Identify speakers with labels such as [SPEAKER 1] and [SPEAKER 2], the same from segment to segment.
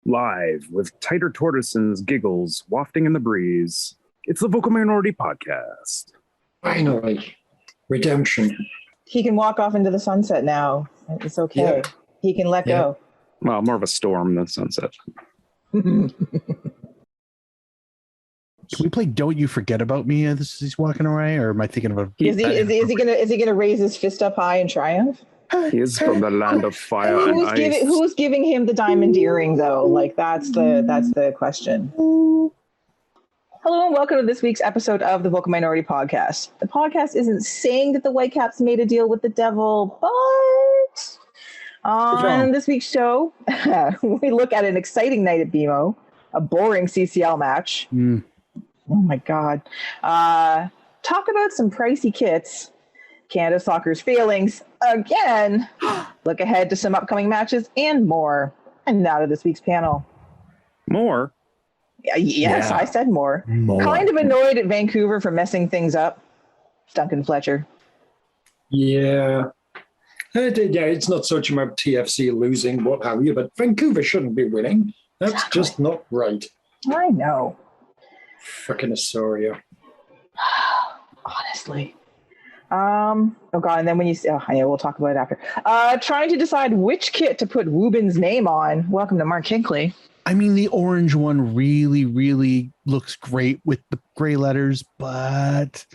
[SPEAKER 1] live with tighter tortoises giggles wafting in the breeze. It's the Vocal Minority Podcast.
[SPEAKER 2] Finally, redemption.
[SPEAKER 3] He can walk off into the sunset now. It's okay.
[SPEAKER 2] Yeah.
[SPEAKER 3] He can let go.
[SPEAKER 1] Well, more of a storm than sunset.
[SPEAKER 4] Can we play "Don't You Forget About Me" as he's walking away, or am I thinking of a?
[SPEAKER 3] Is he gonna raise his fist up high in triumph?
[SPEAKER 1] He is from the land of fire and ice.
[SPEAKER 3] Who's giving him the diamond earring though? Like that's the question. Hello and welcome to this week's episode of the Vocal Minority Podcast. The podcast isn't saying that the Whitecaps made a deal with the devil, but on this week's show, we look at an exciting night at BMO, a boring CCL match. Oh my God. Talk about some pricey kits, Canada Soccer's failings again, look ahead to some upcoming matches and more. And now to this week's panel.
[SPEAKER 1] More?
[SPEAKER 3] Yes, I said more. Kind of annoyed at Vancouver for messing things up. Duncan Fletcher.
[SPEAKER 2] Yeah. It's not so much about TFC losing, what have you, but Vancouver shouldn't be winning. That's just not right.
[SPEAKER 3] I know.
[SPEAKER 2] Frickin' Osorio.
[SPEAKER 3] Honestly. Oh God, and then when you say, I know, we'll talk about it after. Trying to decide which kit to put Woobin's name on. Welcome to Mark Kinkley.
[SPEAKER 4] I mean, the orange one really, really looks great with the gray letters, but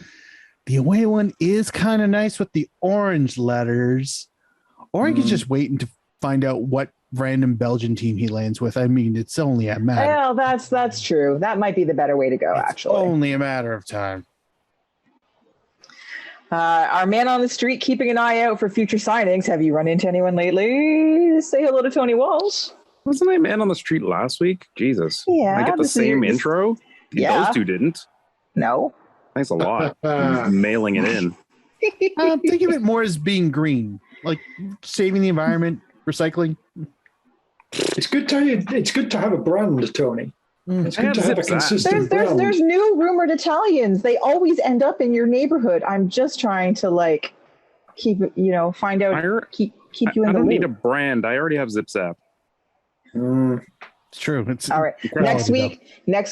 [SPEAKER 4] the away one is kind of nice with the orange letters. Or you could just wait and to find out what random Belgian team he lands with. I mean, it's only a matter.
[SPEAKER 3] Well, that's true. That might be the better way to go, actually.
[SPEAKER 4] Only a matter of time.
[SPEAKER 3] Our man on the street keeping an eye out for future signings. Have you run into anyone lately? Say hello to Tony Walsh.
[SPEAKER 1] Wasn't I man on the street last week? Jesus.
[SPEAKER 3] Yeah.
[SPEAKER 1] I get the same intro?
[SPEAKER 3] Yeah.
[SPEAKER 1] Those two didn't.
[SPEAKER 3] No.
[SPEAKER 1] Thanks a lot. Mailing it in.
[SPEAKER 4] Think of it more as being green, like saving the environment, recycling.
[SPEAKER 2] It's good to have a brand, Tony. It's good to have a consistent brand.
[SPEAKER 3] There's new rumored Italians. They always end up in your neighborhood. I'm just trying to keep find out, keep you in the loop.
[SPEAKER 1] I don't need a brand. I already have Zip Zap.
[SPEAKER 4] It's true. It's
[SPEAKER 3] all right. Next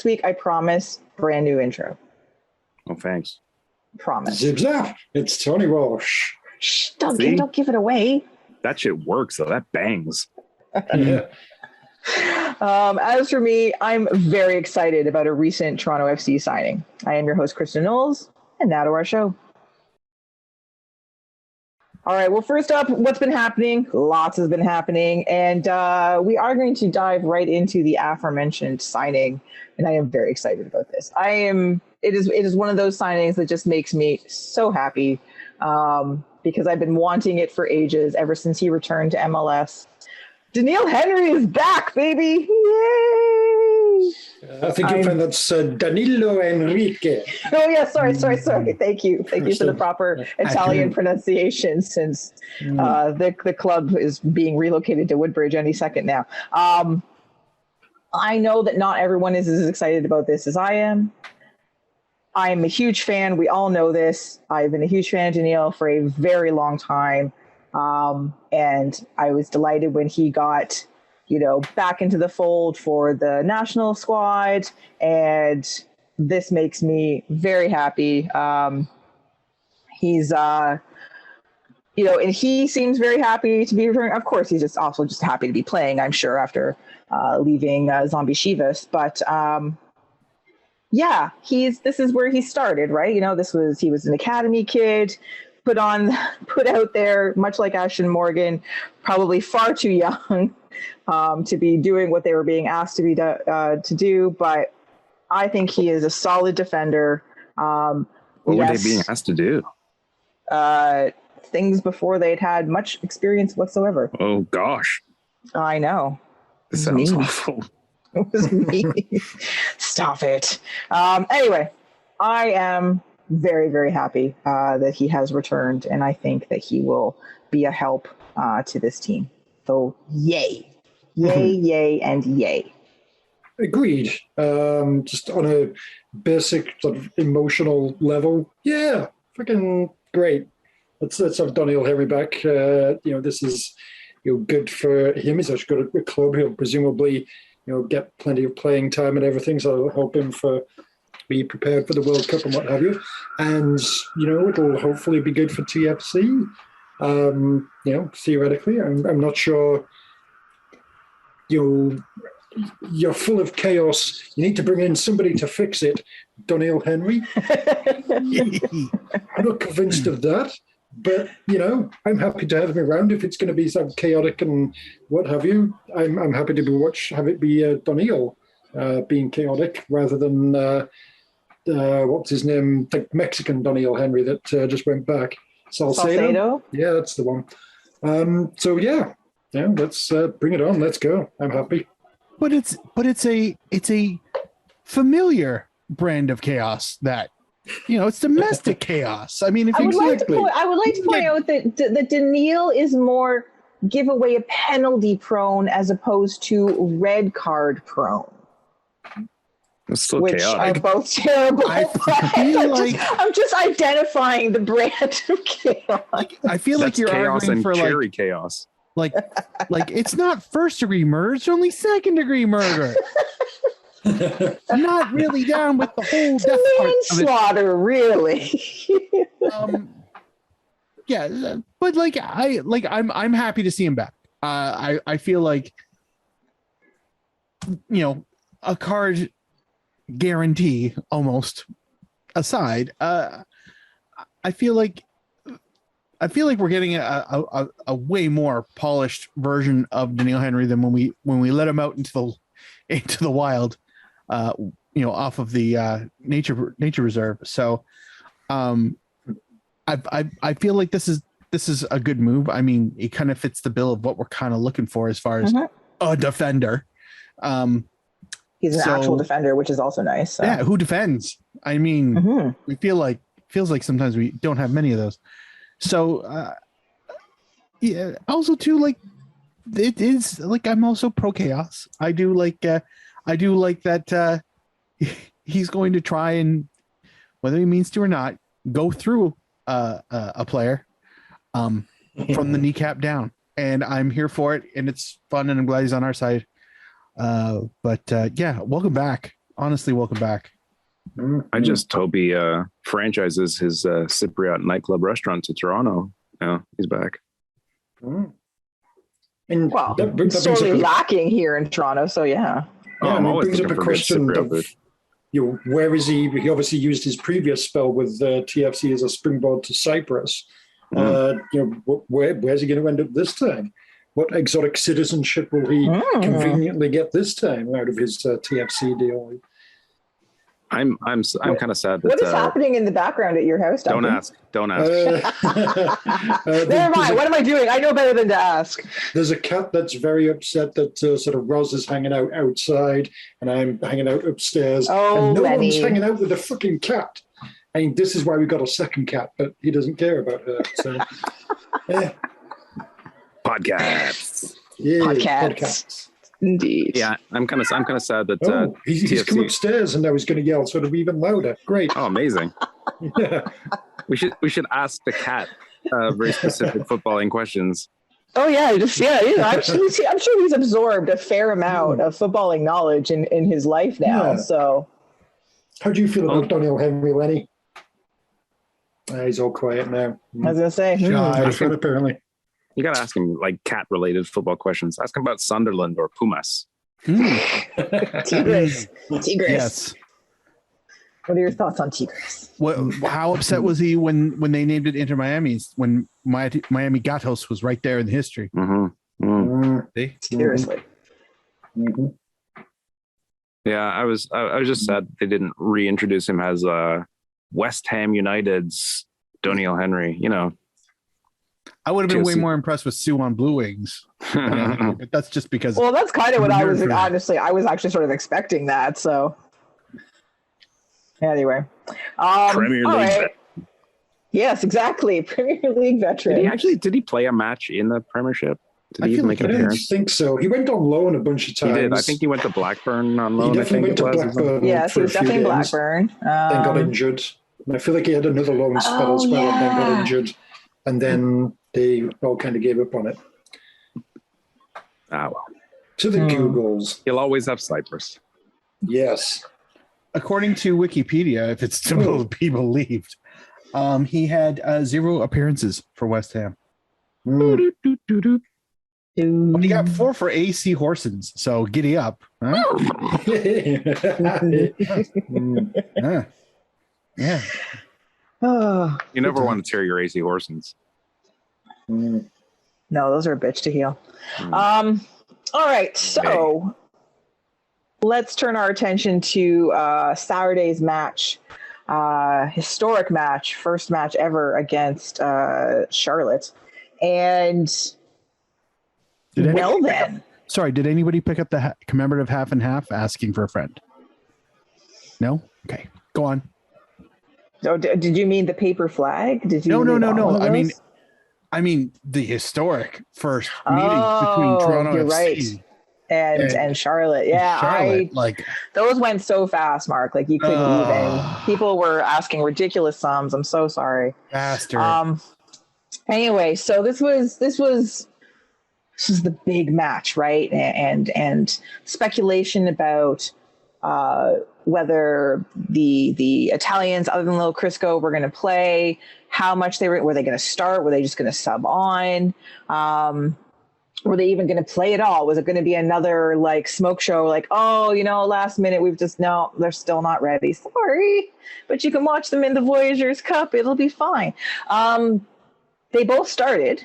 [SPEAKER 3] week, I promise, brand new intro.
[SPEAKER 1] Oh, thanks.
[SPEAKER 3] Promise.
[SPEAKER 2] Zip Zap. It's Tony Walsh.
[SPEAKER 3] Shh, don't give it away.
[SPEAKER 1] That shit works though. That bangs.
[SPEAKER 2] Yeah.
[SPEAKER 3] As for me, I'm very excited about a recent Toronto FC signing. I am your host, Kristin, and now to our show. All right, well, first up, what's been happening? Lots has been happening, and we are going to dive right into the aforementioned signing, and I am very excited about this. It is one of those signings that just makes me so happy because I've been wanting it for ages, ever since he returned to MLS. Doniel Henry is back, baby! Yay!
[SPEAKER 2] I think you'll find that's Danilo Enrique.
[SPEAKER 3] Oh yeah, sorry. Thank you for the proper Italian pronunciation, since the club is being relocated to Woodbridge any second now. I know that not everyone is as excited about this as I am. I'm a huge fan. We all know this. I've been a huge fan of Doniel for a very long time. And I was delighted when he got, back into the fold for the national squad. And this makes me very happy. He's, and he seems very happy to be returning. Of course, he's just happy to be playing, I'm sure, after leaving Zombie Chivas. But this is where he started, right? He was an academy kid. Put out there, much like Ashton Morgan, probably far too young to be doing what they were being asked to do. But I think he is a solid defender.
[SPEAKER 1] What were they being asked to do?
[SPEAKER 3] Things before they'd had much experience whatsoever.
[SPEAKER 1] Oh, gosh.
[SPEAKER 3] I know.
[SPEAKER 1] This sounds awful.
[SPEAKER 3] It was me. Stop it. Anyway, I am very, very happy that he has returned, and I think that he will be a help to this team. So yay, and yay.
[SPEAKER 2] Agreed. Just on a basic sort of emotional level, yeah, freaking great. Let's have Doniel Henry back. This is good for him. He's actually got a club. He'll presumably get plenty of playing time and everything. So it'll help him be prepared for the World Cup and what have you. And, it'll hopefully be good for TFC. Theoretically, I'm not sure. You're full of chaos. You need to bring in somebody to fix it. Doniel Henry. I'm not convinced of that, but I'm happy to have him around if it's going to be so chaotic and what have you. I'm happy to have it be Doniel being chaotic rather than what's his name, the Mexican Doniel Henry that just went back. Salcedo. Yeah, that's the one. Let's bring it on. Let's go. I'm happy.
[SPEAKER 4] But it's a familiar brand of chaos that it's domestic chaos. I mean,
[SPEAKER 3] I would like to point out that Doniel is more giveaway a penalty prone as opposed to red card prone.
[SPEAKER 1] It's still
[SPEAKER 3] which
[SPEAKER 1] chaotic.
[SPEAKER 3] Are both terrible. I'm just identifying the brand of chaos.
[SPEAKER 4] I feel like you're
[SPEAKER 1] chaos
[SPEAKER 4] arguing
[SPEAKER 1] and
[SPEAKER 4] for
[SPEAKER 1] cherry chaos.
[SPEAKER 4] Like it's not first degree murder; it's only second degrry murder. I'm not really down with the whole death part
[SPEAKER 3] manslaughter, really.
[SPEAKER 4] Yeah, but I'm happy to see him back. I feel like a card guarantee almost aside. I feel like we're getting a way more polished version of Doniel Henry than when we let him out into the wild, off of the nature reserve. So, I feel like this is a good move. I mean, it kind of fits the bill of what we're kind of looking for as far as a defender.
[SPEAKER 3] He's an actual defender, which is also nice. So.
[SPEAKER 4] Yeah, who defends? I mean, we feels like sometimes we don't have many of those. So, also too, it is I'm also pro chaos. I do like that he's going to try and, whether he means to or not, go through a player from the kneecap down, and I'm here for it, and it's fun, and I'm glad he's on our side. Welcome back. Honestly, welcome back.
[SPEAKER 1] I just hope he franchises his Cypriot nightclub restaurant to Toronto. Yeah, he's back.
[SPEAKER 2] And
[SPEAKER 3] sorely lacking here in Toronto, so yeah.
[SPEAKER 2] It brings up a question of, where is he? He obviously used his previous spell with TFC as a springboard to Cyprus. Where's he going to end up this time? What exotic citizenship will he conveniently get this time out of his TFC deal?
[SPEAKER 1] I'm kind of sad that.
[SPEAKER 3] What is happening in the background at your house, Duncan?
[SPEAKER 1] Don't ask.
[SPEAKER 3] Never mind. What am I doing? I know better than to ask.
[SPEAKER 2] There's a cat that's very upset that sort of Roz is hanging out outside and I'm hanging out upstairs. And no one's hanging out with the fucking cat. I mean, this is why we got a second cat, but he doesn't care about her. So,
[SPEAKER 1] Podcasts.
[SPEAKER 2] Yeah,
[SPEAKER 3] podcasts. Indeed.
[SPEAKER 1] Yeah, I'm kind of sad that
[SPEAKER 2] he's come upstairs and now he's going to yell sort of even louder. Great.
[SPEAKER 1] Oh, amazing.
[SPEAKER 2] Yeah.
[SPEAKER 1] We should ask the cat very specific footballing questions.
[SPEAKER 3] Oh yeah, I'm sure he's absorbed a fair amount of footballing knowledge in his life now. Yeah. So,
[SPEAKER 2] how do you feel about Doniel Henry, Lenny? He's all quiet now.
[SPEAKER 3] I was gonna say,
[SPEAKER 2] apparently.
[SPEAKER 1] You got to ask him cat-related football questions. Ask him about Sunderland or Pumas.
[SPEAKER 3] Tigres.
[SPEAKER 4] Yes.
[SPEAKER 3] What are your thoughts on Tigres?
[SPEAKER 4] How upset was he when they named it Inter Miami's, when Miami Gatos was right there in the history?
[SPEAKER 3] Seriously.
[SPEAKER 1] Yeah, I was just sad they didn't reintroduce him as West Ham United's Doniel Henry.
[SPEAKER 4] I would have been way more impressed with Sue on Blue Wings, but that's just because.
[SPEAKER 3] Well, that's kind of what I was honestly. I was actually sort of expecting that. So, anyway,
[SPEAKER 1] Premier League.
[SPEAKER 3] Right. Yes, exactly. Premier League veteran.
[SPEAKER 1] Did he play a match in the Premiership? Did he even make an appearance?
[SPEAKER 2] I don't think so. He went on loan a bunch of times.
[SPEAKER 1] He did. I think he went to Blackburn on loan.
[SPEAKER 2] He definitely went to Blackburn.
[SPEAKER 3] Yes, he was definitely Blackburn.
[SPEAKER 2] Then got injured. And I feel like he had another loan spell as well, and then got injured. And then they all kind of gave up on it.
[SPEAKER 1] Ah, well.
[SPEAKER 2] To the Googles.
[SPEAKER 1] He'll always have Cyprus.
[SPEAKER 2] Yes.
[SPEAKER 4] According to Wikipedia, if it's to be believed, he had 0 appearances for West Ham.
[SPEAKER 2] Mm.
[SPEAKER 4] But he got 4 for AC Horsens, so giddy up. Huh? Yeah.
[SPEAKER 3] Oh,
[SPEAKER 1] You never want to tear your AC Horsens.
[SPEAKER 2] Mm.
[SPEAKER 3] no, those are a bitch to heal. All right, so let's turn our attention to Saturday's match. Historic match, first match ever against Charlotte. And
[SPEAKER 4] Did anybody pick up the commemorative half and half asking for a friend? No? Okay, go on.
[SPEAKER 3] So did you mean the paper flag? Did you?
[SPEAKER 4] No. I mean the historic first meeting between Toronto
[SPEAKER 3] you're
[SPEAKER 4] FC
[SPEAKER 3] right. And Charlotte. Yeah,
[SPEAKER 4] Charlotte,
[SPEAKER 3] those went so fast, Mark. Like you couldn't even. People were asking ridiculous sums. I'm so sorry.
[SPEAKER 4] Bastard.
[SPEAKER 3] Anyway, so this was the big match, right? And speculation about whether the Italians, other than Lil Crisco, were going to play, how much were they going to start? Were they just going to sub on? Were they even going to play at all? Was it going to be another like smoke show? Like, oh, last minute, no, they're still not ready. Sorry, but you can watch them in the Voyageurs Cup. It'll be fine. They both started.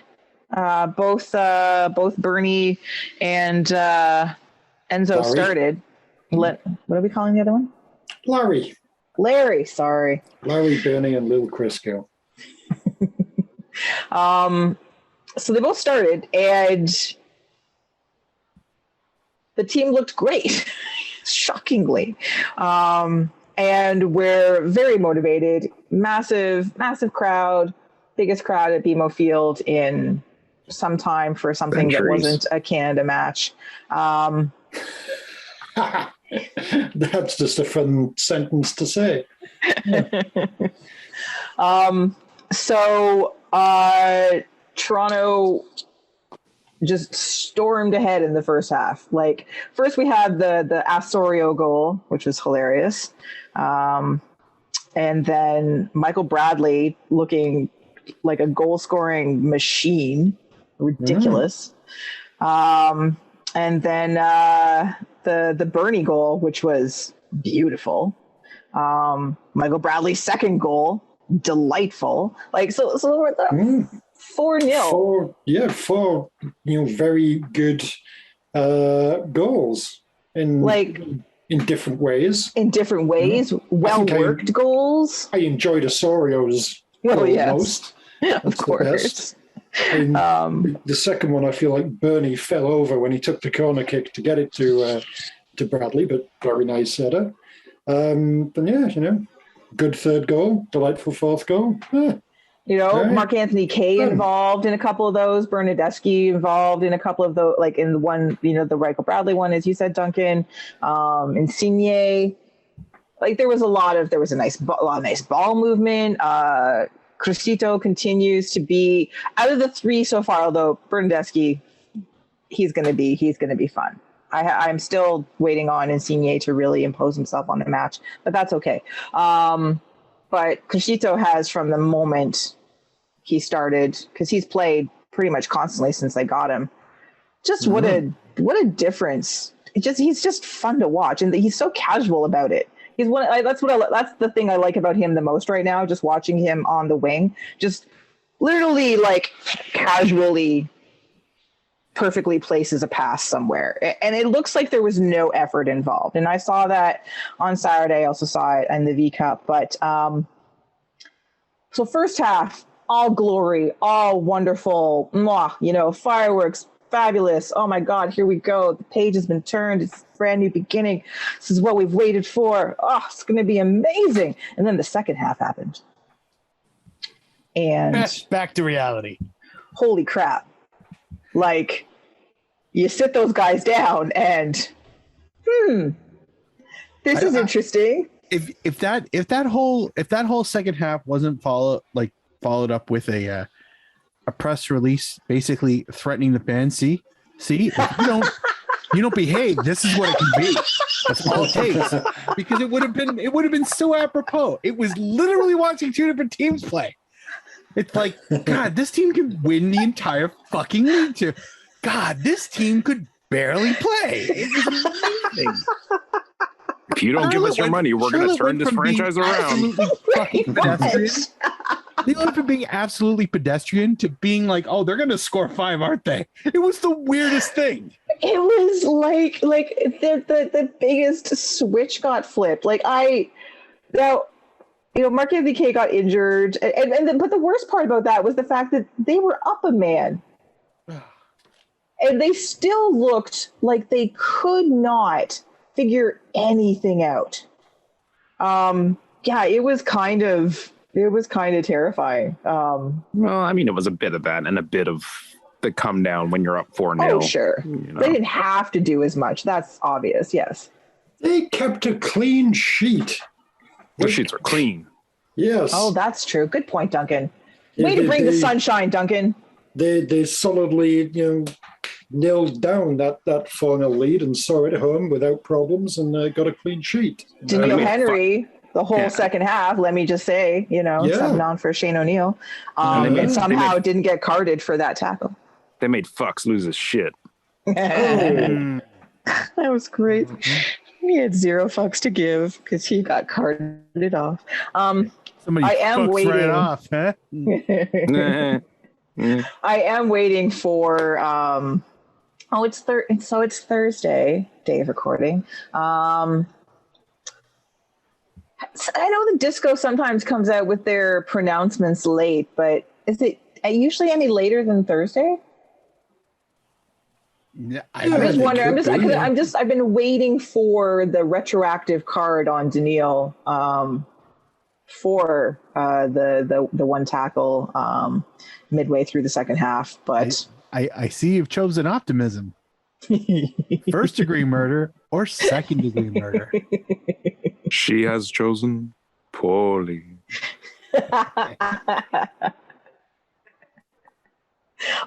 [SPEAKER 3] Both Bernie and Enzo
[SPEAKER 2] Larry.
[SPEAKER 3] started. What are we calling the other one?
[SPEAKER 2] Larry,
[SPEAKER 3] sorry.
[SPEAKER 2] Larry, Bernie, and Lil Crisco.
[SPEAKER 3] So they both started, and the team looked great, shockingly. And we're very motivated. Massive crowd, biggest crowd at BMO Field in some time for something that wasn't a Canada match.
[SPEAKER 2] That's just a fun sentence to say.
[SPEAKER 3] So Toronto just stormed ahead in the first half. Like, first we had the Asorio goal, which was hilarious. And then Michael Bradley looking like a goal-scoring machine. Ridiculous. And then the Bernie goal, which was beautiful. Michael Bradley's second goal, delightful. Like, so we're at 4-0.
[SPEAKER 2] Four very good goals in different ways. Well-worked goals. I enjoyed Osorio's goal most.
[SPEAKER 3] Yeah, of course.
[SPEAKER 2] The second one, I feel like Bernie fell over when he took the corner kick to get it to Bradley, but very nice header. Good third goal, delightful fourth goal.
[SPEAKER 3] Mark Anthony Kay involved in a couple of those. Bernadeschi involved in a couple of those, like in the one, the Michael Bradley one, as you said, Duncan. Insigne. Like there was a lot of nice ball movement. Cristito continues to be out of the three so far. Although Bernadeschi, he's going to be fun. I'm still waiting on Insigne to really impose himself on the match, but that's okay. But Cristito has, from the moment he started, because he's played pretty much constantly since they got him. Just what a difference! He's just fun to watch, and he's so casual about it. That's the thing I like about him the most right now. Just watching him on the wing, just literally like casually, perfectly places a pass somewhere, and it looks like there was no effort involved. And I saw that on Saturday. I also saw it in the VCup. But so first half, all glory, all wonderful, fireworks. Fabulous. Oh my God, here we go. The page has been turned. It's a brand new beginning. This is what we've waited for. Oh, it's going to be amazing. And then the second half happened. And
[SPEAKER 4] back to reality.
[SPEAKER 3] Holy crap. Like, you sit those guys down and, this is interesting.
[SPEAKER 4] If that whole second half wasn't followed up with a press release basically threatening the fans, see if you don't behave, this is what it can be. That's all it takes. Because it would have been so apropos. It was literally watching two different teams play. It's like, God, this team can win the entire fucking league too. God, this team could barely play. It was amazing.
[SPEAKER 1] If you don't give us your money, we're going to turn this franchise around.
[SPEAKER 4] Fucking pedestrian. They went from being absolutely pedestrian to being like, oh, they're going to score 5, aren't they? It was the weirdest thing.
[SPEAKER 3] It was like the biggest switch got flipped. Mark MVK got injured, but the worst part about that was the fact that they were up a man, and they still looked like they could not figure anything out. It was kind of terrifying.
[SPEAKER 1] Well, I mean, it was a bit of that and a bit of the come down when you're up 4-0.
[SPEAKER 3] Oh, sure. They didn't have to do as much. That's obvious. Yes.
[SPEAKER 2] They kept a clean sheet.
[SPEAKER 1] The sheets are clean.
[SPEAKER 2] Yes.
[SPEAKER 3] Oh, that's true. Good point, Duncan. Way to bring the sunshine, Duncan.
[SPEAKER 2] They solidly, nailed down that 4-0 lead and saw it home without problems and got a clean sheet.
[SPEAKER 3] Daniel Henry, the whole second half, let me just say, subbing on for Shane O'Neill, and somehow didn't get carded for that tackle.
[SPEAKER 1] They made Fucks lose his shit.
[SPEAKER 3] That was great. He had 0 fucks to give because he got carded off.
[SPEAKER 4] Somebody
[SPEAKER 3] I am waiting.
[SPEAKER 4] right off, huh?
[SPEAKER 3] I am waiting for it's Thursday, day of recording. I know the disco sometimes comes out with their pronouncements late, but is it usually any later than Thursday?
[SPEAKER 4] Yeah,
[SPEAKER 3] I'm just wondering. I've been waiting for the retroactive card on Doniel for the one tackle midway through the second half, but
[SPEAKER 4] I see you've chosen optimism. First degree murder or second degree murder.
[SPEAKER 1] She has chosen poorly.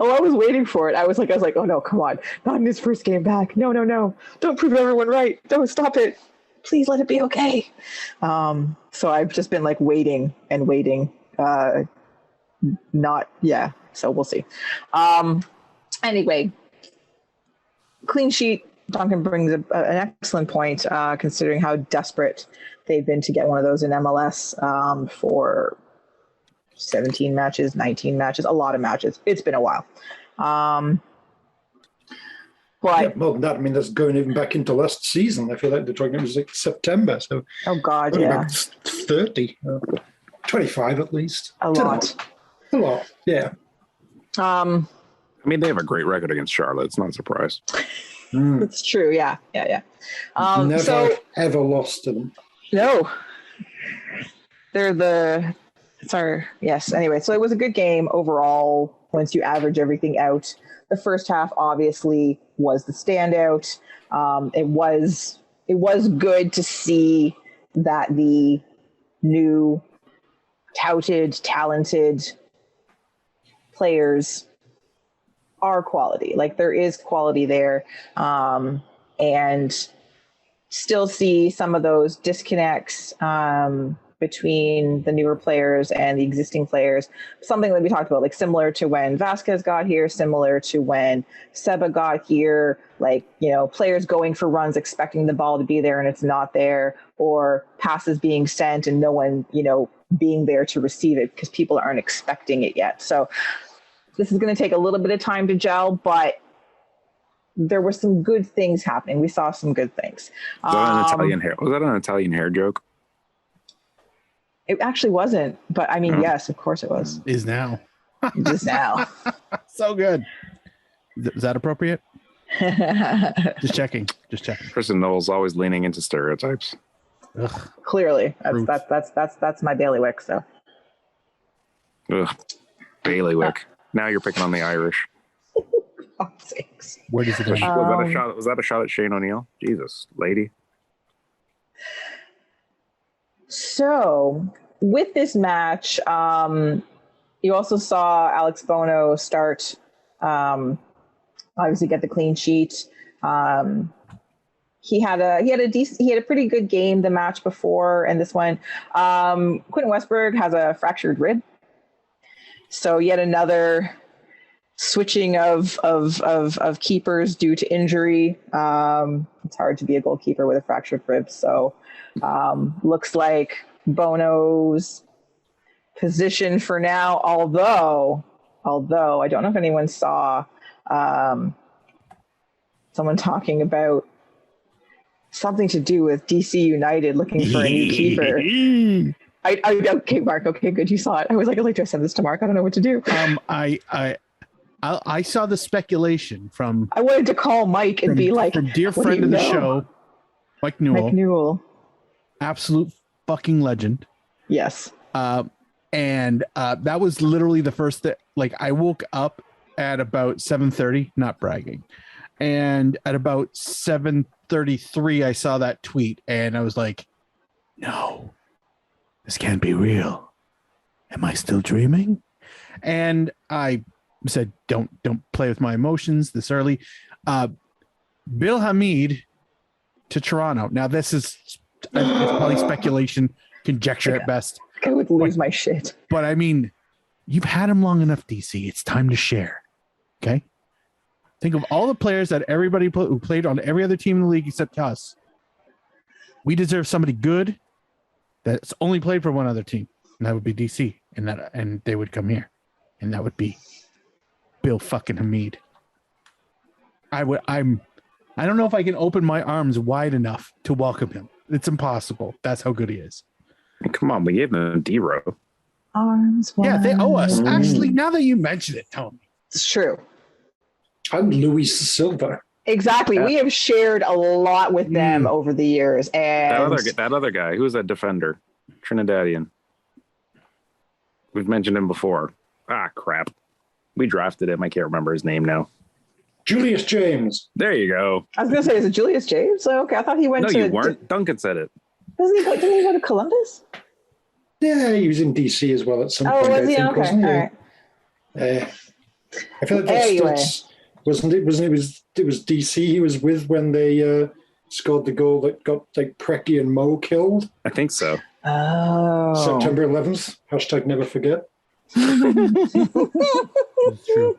[SPEAKER 3] Oh, I was waiting for it. I was like, oh no, come on. Not in his first game back. No. Don't prove everyone right. Don't stop it. Please let it be okay. So I've just been waiting and waiting. So we'll see. Anyway, clean sheet. Duncan brings an excellent point, considering how desperate they've been to get one of those in MLS for 17 matches, 19 matches, a lot of matches. It's been a while. But
[SPEAKER 2] more than that, I mean, that's going even back into last season. I feel like they're talking it was September. So
[SPEAKER 3] oh God, yeah.
[SPEAKER 2] 30, 25 at least.
[SPEAKER 3] A lot,
[SPEAKER 2] yeah.
[SPEAKER 1] I mean, they have a great record against Charlotte. It's not a surprise.
[SPEAKER 3] It's true. Yeah.
[SPEAKER 2] Never ever lost to them.
[SPEAKER 3] No. Yes. Anyway, so it was a good game overall once you average everything out. The first half obviously was the standout. It was good to see that the new touted, talented players are quality. There is quality there. And still see some of those disconnects between the newer players and the existing players. Something that we talked about, similar to when Vasquez got here, similar to when Seba got here, players going for runs, expecting the ball to be there and it's not there, or passes being sent and no one, being there to receive it because people aren't expecting it yet. So this is going to take a little bit of time to gel, but there were some good things happening. We saw some good things.
[SPEAKER 1] Was that an Italian hair? Was that an Italian hair joke?
[SPEAKER 3] It actually wasn't, but I mean, yes, of course it was.
[SPEAKER 4] Is now.
[SPEAKER 3] Just now.
[SPEAKER 4] So good. Is that appropriate? Just checking.
[SPEAKER 1] Kristin Knowles always leaning into stereotypes.
[SPEAKER 4] Ugh.
[SPEAKER 3] Clearly, that's my bailiwick. So.
[SPEAKER 1] Ugh, bailiwick. Now you're picking on the Irish.
[SPEAKER 3] Oh, sakes.
[SPEAKER 4] Where does it go?
[SPEAKER 1] Was that a shot at Shane O'Neill? Jesus, lady.
[SPEAKER 3] So with this match, you also saw Alex Bono start, obviously get the clean sheet. He had a pretty good game the match before, and this one, Quentin Westberg has a fractured rib, so yet another switching of keepers due to injury. It's hard to be a goalkeeper with a fractured rib, so looks like Bono's position for now. Although I don't know if anyone saw someone talking about something to do with DC United looking for a new keeper. Okay, Mark. Okay, good. You saw it. I was like, I'd like to send this to Mark. I don't know what to do.
[SPEAKER 4] I saw the speculation from.
[SPEAKER 3] I wanted to call Mike and be like,
[SPEAKER 4] from dear friend of the show, Mike Newell.
[SPEAKER 3] Mike Newell,
[SPEAKER 4] absolute fucking legend.
[SPEAKER 3] Yes.
[SPEAKER 4] And that was literally the first that, like, I woke up at about 7:30, not bragging, and at about 7:33, I saw that tweet, and I was like, no, this can't be real. Am I still dreaming? And I said, don't play with my emotions this early. Bill Hamid to Toronto. Now, this is it's probably speculation, conjecture at best.
[SPEAKER 3] I would lose my shit.
[SPEAKER 4] But I mean, you've had him long enough, DC. It's time to share. Okay? Think of all the players that everybody who played on every other team in the league except us. We deserve somebody good that's only played for one other team, and that would be DC, and they would come here, and that would be Bill fucking Hamid. I don't know if I can open my arms wide enough to welcome him. It's impossible. That's how good he is.
[SPEAKER 1] Come on, we gave him a D-row.
[SPEAKER 3] Arms wide.
[SPEAKER 4] Yeah, they owe us. Actually, now that you mention it, Tony.
[SPEAKER 3] It's true.
[SPEAKER 2] I'm Luis Silva.
[SPEAKER 3] Exactly.
[SPEAKER 1] Yeah.
[SPEAKER 3] We have shared a lot with them over the years. And
[SPEAKER 1] That other guy, who was that defender? Trinidadian. We've mentioned him before. Ah, crap. We drafted him. I can't remember his name now.
[SPEAKER 2] Julius James.
[SPEAKER 1] There you go.
[SPEAKER 3] I was going to say, is it Julius James? Okay, I thought he went
[SPEAKER 1] No,
[SPEAKER 3] to...
[SPEAKER 1] you weren't. Duncan said it.
[SPEAKER 3] Didn't he go to Columbus?
[SPEAKER 2] Yeah, he was in DC as well at some point.
[SPEAKER 3] Was he?
[SPEAKER 2] I think,
[SPEAKER 3] Okay,
[SPEAKER 2] wasn't he?
[SPEAKER 3] all right.
[SPEAKER 2] I feel like that's
[SPEAKER 3] Anyway.
[SPEAKER 2] wasn't it? It was DC he was with when they scored the goal that got like Preki and Mo killed.
[SPEAKER 1] I think so.
[SPEAKER 3] Oh.
[SPEAKER 2] September 11th. Hashtag never forget.
[SPEAKER 4] That's true.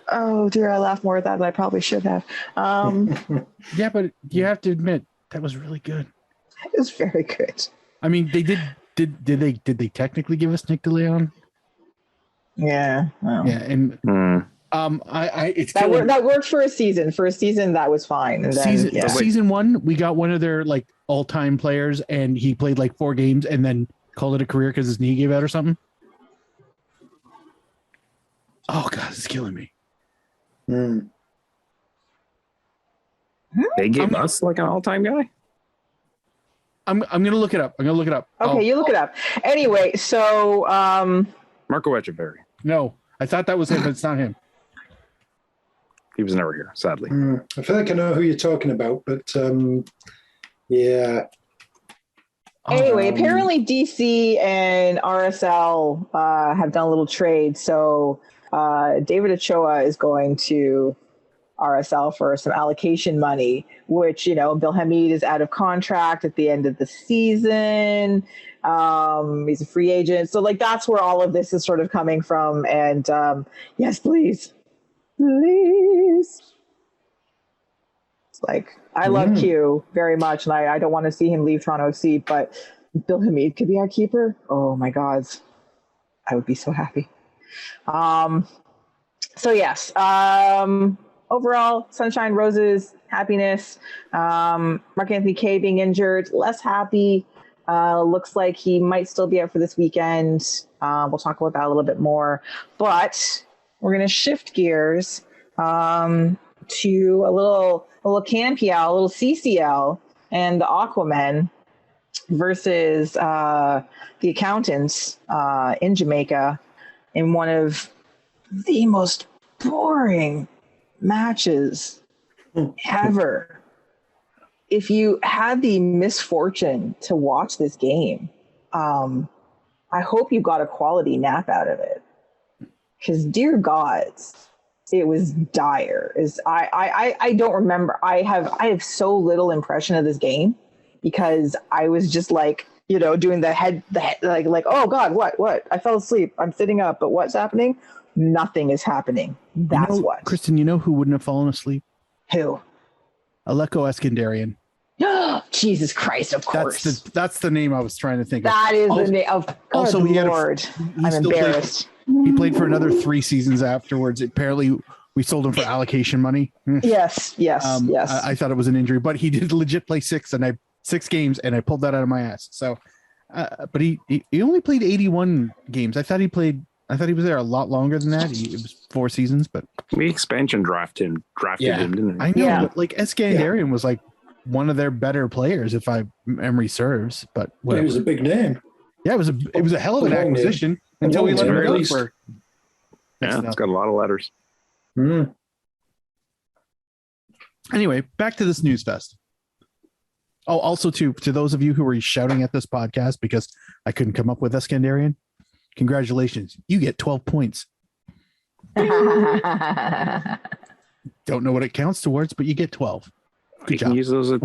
[SPEAKER 3] Oh, dear. I laughed more at that than I probably should have.
[SPEAKER 4] Yeah, but you have to admit that was really good.
[SPEAKER 3] It was very good.
[SPEAKER 4] I mean, they did they technically give us Nick DeLeon?
[SPEAKER 3] Yeah. Well.
[SPEAKER 4] Yeah, and it's
[SPEAKER 3] that worked for a season. For a season, that was fine. And then,
[SPEAKER 4] season one, we got one of their like all-time players, and he played like 4 games and then called it a career because his knee gave out or something. Oh God, it's killing me.
[SPEAKER 1] They gave us like an all-time guy?
[SPEAKER 4] I'm gonna look it up.
[SPEAKER 3] Okay, you look it up. Anyway, so
[SPEAKER 1] Marco Echeverri.
[SPEAKER 4] No, I thought that was him, but it's not him.
[SPEAKER 1] He was never here, sadly.
[SPEAKER 2] I feel like I know who you're talking about, but yeah.
[SPEAKER 3] Anyway, apparently DC and RSL have done a little trade. So David Ochoa is going to RSL for some allocation money, which, Bill Hamid is out of contract at the end of the season. He's a free agent. So like, that's where all of this is sort of coming from. And yes, please. It's like, I love Q very much, and I don't want to see him leave Toronto FC, but Bill Hamid could be our keeper. Oh my God. I would be so happy. So yes, overall, sunshine, roses, happiness. Mark Anthony Kaye being injured, less happy. Looks like he might still be out for this weekend. We'll talk about that a little bit more, but we're going to shift gears to a little CanPL, a little CCL, and the Aquamen versus the Accountants in Jamaica in one of the most boring matches ever. If you had the misfortune to watch this game, I hope you got a quality nap out of it. Because dear gods, it was dire. I don't remember. I have so little impression of this game because I was just like, doing the head like, oh God, what? I fell asleep. I'm sitting up, but what's happening? Nothing is happening. That's what.
[SPEAKER 4] Kristin, you know who wouldn't have fallen asleep?
[SPEAKER 3] Who?
[SPEAKER 4] Aleko Eskandarian.
[SPEAKER 3] Jesus Christ, of course.
[SPEAKER 4] That's the name I was trying to think of.
[SPEAKER 3] That is the name of God,
[SPEAKER 4] also,
[SPEAKER 3] Lord. I'm embarrassed.
[SPEAKER 4] He played for another 3 seasons afterwards. Apparently, we sold him for allocation money.
[SPEAKER 3] Yes.
[SPEAKER 4] I thought it was an injury, but he did legit play 6 games, and I pulled that out of my ass. So, but he only played 81 games. I thought he was there a lot longer than that. It was 4 seasons, but
[SPEAKER 1] we expansion drafted him, didn't we?
[SPEAKER 4] I know, but like Eskandarian was like one of their better players, if my memory serves. But
[SPEAKER 2] he was a big name.
[SPEAKER 4] Yeah, it was a hell of an acquisition until we let him go for.
[SPEAKER 1] Yeah, it's got a lot of letters.
[SPEAKER 4] Anyway, back to this news fest. Oh, also to those of you who were shouting at this podcast because I couldn't come up with Eskandarian, congratulations. You get 12 points. Don't know what it counts towards, but you get 12.
[SPEAKER 1] You can use those in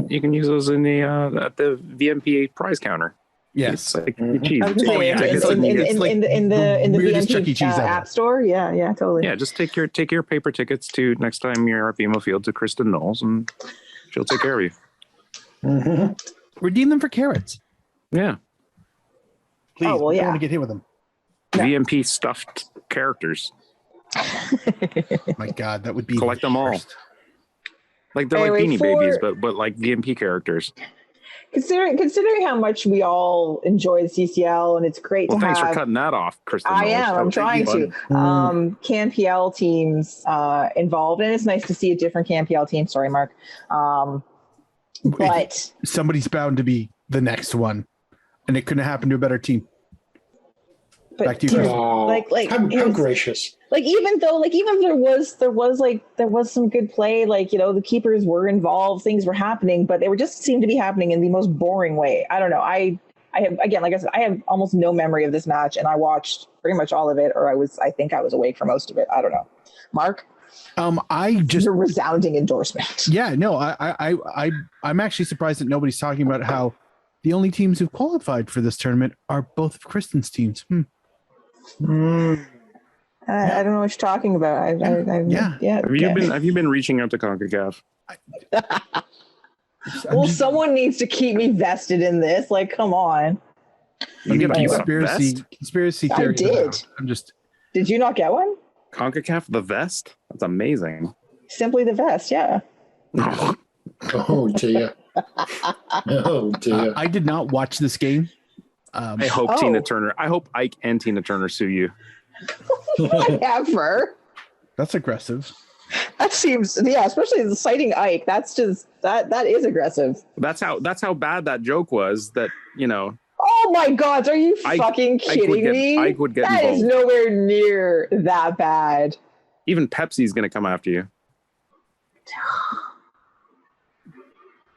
[SPEAKER 1] the at the VMP prize counter.
[SPEAKER 4] Yes.
[SPEAKER 1] It's like
[SPEAKER 3] in the VMP app store. Yeah, totally.
[SPEAKER 1] Yeah, just take your paper tickets to next time you're at BMO Field to Kristin Knowles, and she'll take care of you.
[SPEAKER 4] Redeem them for carrots.
[SPEAKER 1] Yeah.
[SPEAKER 4] Please.
[SPEAKER 3] Oh, well, yeah.
[SPEAKER 4] I don't want to get hit with them.
[SPEAKER 1] No. VMP stuffed characters.
[SPEAKER 4] My God, that would be
[SPEAKER 1] collect them all. Like they're like Beanie Babies, but like VMP characters.
[SPEAKER 3] Considering how much we all enjoy CCL, and it's great to have.
[SPEAKER 1] Thanks for cutting that off, Kristin.
[SPEAKER 3] I am. I'm trying to. CanPL teams involved, and it's nice to see a different CanPL team. Sorry, Mark. But
[SPEAKER 4] somebody's bound to be the next one, and it couldn't happen to a better team. Back to you,
[SPEAKER 2] Kristin. How gracious.
[SPEAKER 3] Even there was some good play, the keepers were involved, things were happening, but they were just seemed to be happening in the most boring way. I don't know. I have, again, like I said, I have almost no memory of this match, and I watched pretty much all of it, or I think I was awake for most of it. I don't know. Mark?
[SPEAKER 4] Just
[SPEAKER 3] a resounding endorsement.
[SPEAKER 4] Yeah, no, I'm actually surprised that nobody's talking about how the only teams who've qualified for this tournament are both of Kristin's teams.
[SPEAKER 3] I don't know what you're talking about.
[SPEAKER 1] Have you been reaching out to CONCACAF?
[SPEAKER 3] Someone needs to keep me vested in this. Like, come on.
[SPEAKER 1] You get
[SPEAKER 4] conspiracy theory.
[SPEAKER 3] I did. Did you not get one?
[SPEAKER 1] CONCACAF the vest? That's amazing.
[SPEAKER 3] Simply the vest, yeah.
[SPEAKER 2] Oh dear. Oh dear.
[SPEAKER 4] I did not watch this game.
[SPEAKER 1] I hope Tina Turner. I hope Ike and Tina Turner sue you.
[SPEAKER 3] Whatever.
[SPEAKER 4] That's aggressive.
[SPEAKER 3] That seems, especially citing Ike. That's just that is aggressive.
[SPEAKER 1] That's how bad that joke was. That
[SPEAKER 3] Oh my God! Are you fucking kidding me?
[SPEAKER 1] Ike would get
[SPEAKER 3] that
[SPEAKER 1] involved.
[SPEAKER 3] Is nowhere near that bad.
[SPEAKER 1] Even Pepsi's going to come after you.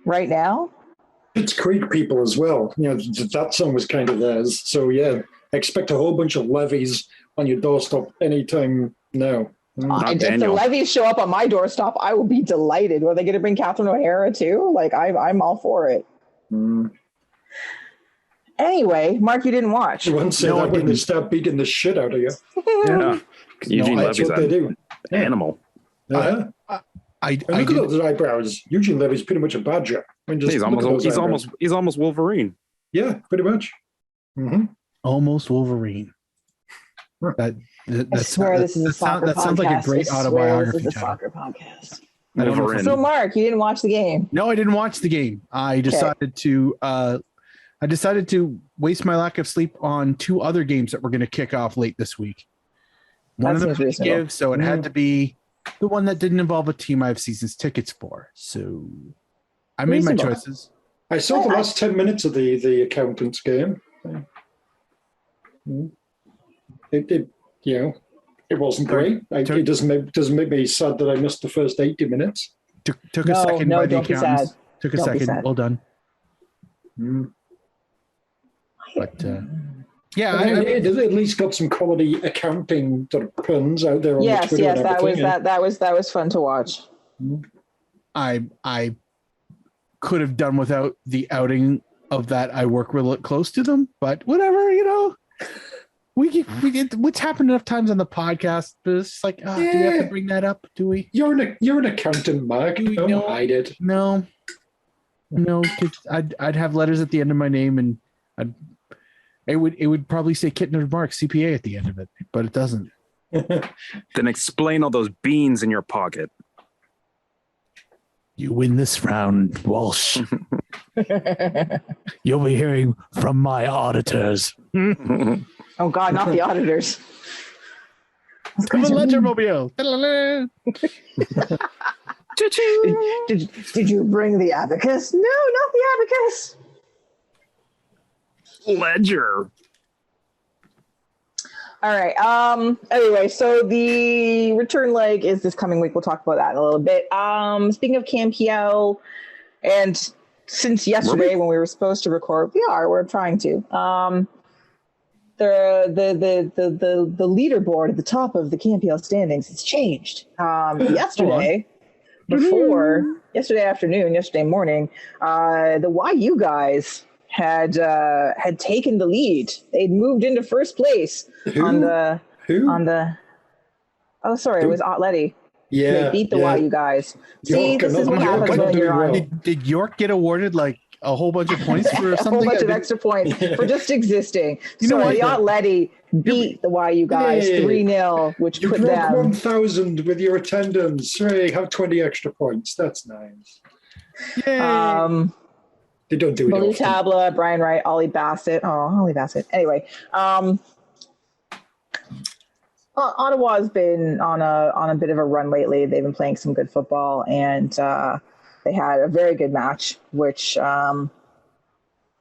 [SPEAKER 3] Right now?
[SPEAKER 2] It's Creek people as well. That song was kind of theirs. So yeah, expect a whole bunch of levies on your doorstep anytime now.
[SPEAKER 3] And if the levies show up on my doorstep, I will be delighted. Are they going to bring Catherine O'Hara too? Like I'm all for it. Anyway, Mark, you didn't watch.
[SPEAKER 2] You wouldn't say that when they start beating the shit out of you.
[SPEAKER 1] Yeah. Eugene Levy's
[SPEAKER 2] what they do.
[SPEAKER 1] Animal.
[SPEAKER 2] Look at those eyebrows. Eugene Levy's pretty much a badger.
[SPEAKER 1] He's almost Wolverine.
[SPEAKER 2] Yeah, pretty much.
[SPEAKER 4] Almost Wolverine. I
[SPEAKER 3] swear this is a soccer podcast.
[SPEAKER 4] That sounds like a great autobiography.
[SPEAKER 3] This is a soccer podcast.
[SPEAKER 1] Wolverine.
[SPEAKER 3] So, Mark, you didn't watch the game?
[SPEAKER 4] No, I didn't watch the game. I decided to waste my lack of sleep on 2 other games that we're going to kick off late this week. One of them was give, so it had to be the one that didn't involve a team I have seasons tickets for. So I made my choices.
[SPEAKER 2] I saw the last 10 minutes of the accountants game. It wasn't great. It doesn't make me sad that I missed the first 80 minutes.
[SPEAKER 4] Took a second by the accountants. Took a
[SPEAKER 3] don't
[SPEAKER 4] second. Well done.
[SPEAKER 2] Mm.
[SPEAKER 4] But Yeah,
[SPEAKER 2] I mean, it at least got some quality accounting sort of puns out there on the
[SPEAKER 3] Yes,
[SPEAKER 2] Twitter.
[SPEAKER 3] yes,
[SPEAKER 2] and
[SPEAKER 3] that was
[SPEAKER 2] everything.
[SPEAKER 3] that was fun to watch.
[SPEAKER 4] I could have done without the outing of that. I work real close to them, but whatever, we get what's happened enough times on the podcast. But it's like, do we have to bring that up? Do we?
[SPEAKER 2] You're an accountant, Mark. Don't hide it.
[SPEAKER 4] No, because I'd have letters at the end of my name, and it would probably say Kittner Mark CPA at the end of it, but it doesn't.
[SPEAKER 1] Then explain all those beans in your pocket.
[SPEAKER 4] You win this round, Walsh. You'll be hearing from my auditors.
[SPEAKER 3] Oh God, not the auditors.
[SPEAKER 4] Come on, Ledger Mobile.
[SPEAKER 3] Did you bring the abacus? No, not the abacus.
[SPEAKER 1] Ledger.
[SPEAKER 3] All right. Anyway, so the return leg is this coming week. We'll talk about that in a little bit. Speaking of Campiel, and since yesterday when we were supposed to record, we're trying to. The leaderboard at the top of the Campiel standings has changed. Yesterday afternoon, yesterday morning, the YU guys had taken the lead. They'd moved into first place it was Otletty.
[SPEAKER 2] Yeah,
[SPEAKER 3] they beat the YU guys. See, this is what happens when you're on.
[SPEAKER 4] Did York get awarded like a whole bunch of points for something?
[SPEAKER 3] A whole bunch of extra points for just existing. The Otletty beat the YU guys 3-0, which
[SPEAKER 2] you
[SPEAKER 3] put
[SPEAKER 2] broke
[SPEAKER 3] them
[SPEAKER 2] 1,000 with your attendance. Hey, have 20 extra points. That's nice.
[SPEAKER 4] Yay.
[SPEAKER 2] They don't do it
[SPEAKER 3] Blue
[SPEAKER 2] often.
[SPEAKER 3] Tabla, Brian Wright, Ollie Bassett. Oh, Ollie Bassett. Anyway, Ottawa's been on a bit of a run lately. They've been playing some good football, and they had a very good match, which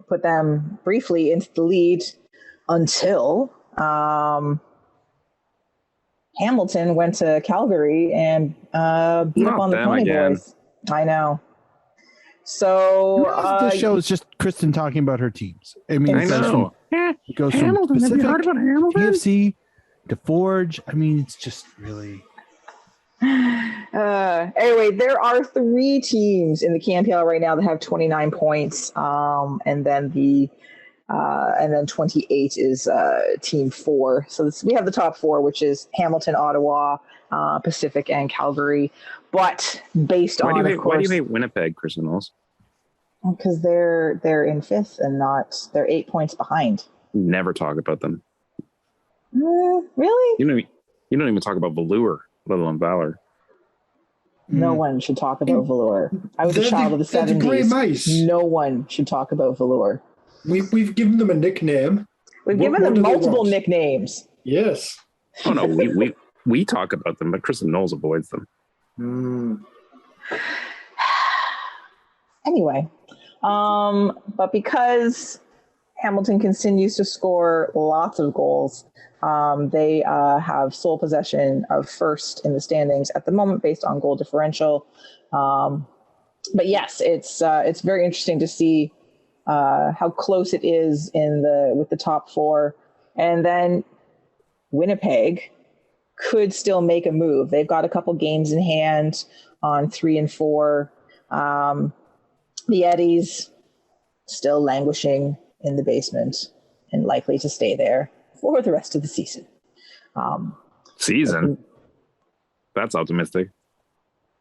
[SPEAKER 3] put them briefly into the lead until Hamilton went to Calgary and beat up on the Pony Boys. I know. So
[SPEAKER 4] this show is just Kristin talking about her teams. I mean,
[SPEAKER 1] I know.
[SPEAKER 4] It goes
[SPEAKER 1] Hamilton.
[SPEAKER 4] from
[SPEAKER 1] Have you heard
[SPEAKER 4] Pacific,
[SPEAKER 1] about Hamilton?
[SPEAKER 4] PFC to Forge. I mean, it's just really.
[SPEAKER 3] Anyway, there are 3 teams in the Campiel right now that have 29 points, and then 28 is team 4. So we have the top 4, which is Hamilton, Ottawa, Pacific, and Calgary. But based on, of course,
[SPEAKER 1] why do you hate Winnipeg, Kristin Knowles?
[SPEAKER 3] Because they're in 5th and they're 8 points behind.
[SPEAKER 1] Never talk about them.
[SPEAKER 3] Really?
[SPEAKER 1] You don't even talk about Velour, let alone Valor.
[SPEAKER 3] No one should talk about Velour. I was a child of the 70s.
[SPEAKER 2] The Grey Mice.
[SPEAKER 3] No one should talk about Velour.
[SPEAKER 2] We've given them a nickname.
[SPEAKER 3] We've given them multiple nicknames.
[SPEAKER 2] Yes.
[SPEAKER 1] Oh no, we talk about them, but Kristin Knowles avoids them.
[SPEAKER 3] Anyway, but because Hamilton continues to score lots of goals, they have sole possession of first in the standings at the moment based on goal differential. But yes, it's very interesting to see how close it is with the top 4, and then Winnipeg could still make a move. They've got a couple games in hand on 3 and 4. The Eddies still languishing in the basement and likely to stay there for the rest of the season.
[SPEAKER 1] Season? That's optimistic.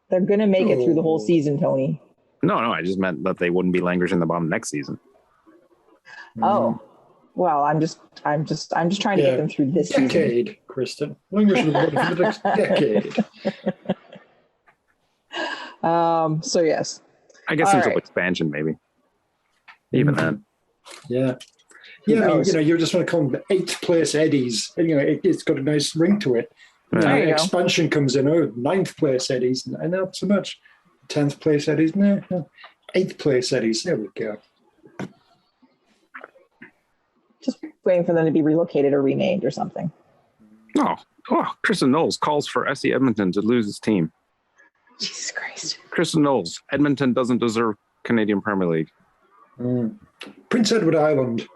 [SPEAKER 3] They're going to make it through the whole season, Tony.
[SPEAKER 1] No, I just meant that they wouldn't be languishing the bottom next season.
[SPEAKER 3] Oh, well, I'm just trying to get them through this
[SPEAKER 2] decade,
[SPEAKER 3] season.
[SPEAKER 2] Kristin. Languishing the bottom for the next decade.
[SPEAKER 3] So yes.
[SPEAKER 1] I guess until expansion, maybe. Even then.
[SPEAKER 2] Yeah. Yeah, I mean, you just want to call them 8th place Eddies. It's got a nice ring to it. Expansion comes in, 9th place Eddies, and not so much. 10th place Eddies, no. 8th place Eddies, there we go.
[SPEAKER 3] Just waiting for them to be relocated or renamed or something.
[SPEAKER 1] Oh, Kristin Knowles calls for SC Edmonton to lose its team.
[SPEAKER 3] Jesus Christ.
[SPEAKER 1] Kristin Knowles, Edmonton doesn't deserve Canadian Premier League.
[SPEAKER 2] Prince Edward Island.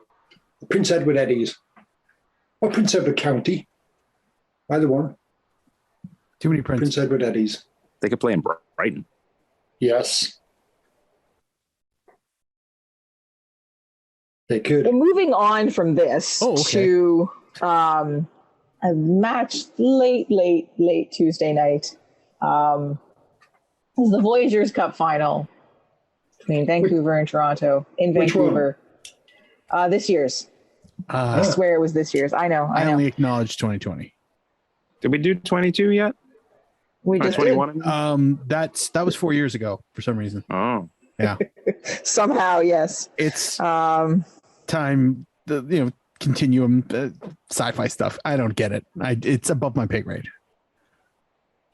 [SPEAKER 2] Prince Edward Eddies. Or Prince Edward County. Either one.
[SPEAKER 4] Too many
[SPEAKER 2] Prince
[SPEAKER 4] Prince.
[SPEAKER 2] Edward Eddies.
[SPEAKER 1] They could play in Brighton.
[SPEAKER 2] Yes. They could.
[SPEAKER 3] Well, moving on from this to a match late Tuesday night. It was the Voyageurs Cup final between Vancouver and Toronto in Vancouver. This year's. I swear it was this year's. I know.
[SPEAKER 4] I only acknowledged 2020.
[SPEAKER 1] Did we do 22 yet?
[SPEAKER 3] We just 21.
[SPEAKER 4] That was 4 years ago for some reason.
[SPEAKER 1] Oh,
[SPEAKER 4] yeah.
[SPEAKER 3] Somehow, yes.
[SPEAKER 4] It's time. Continuum sci-fi stuff. I don't get it. It's above my pay grade.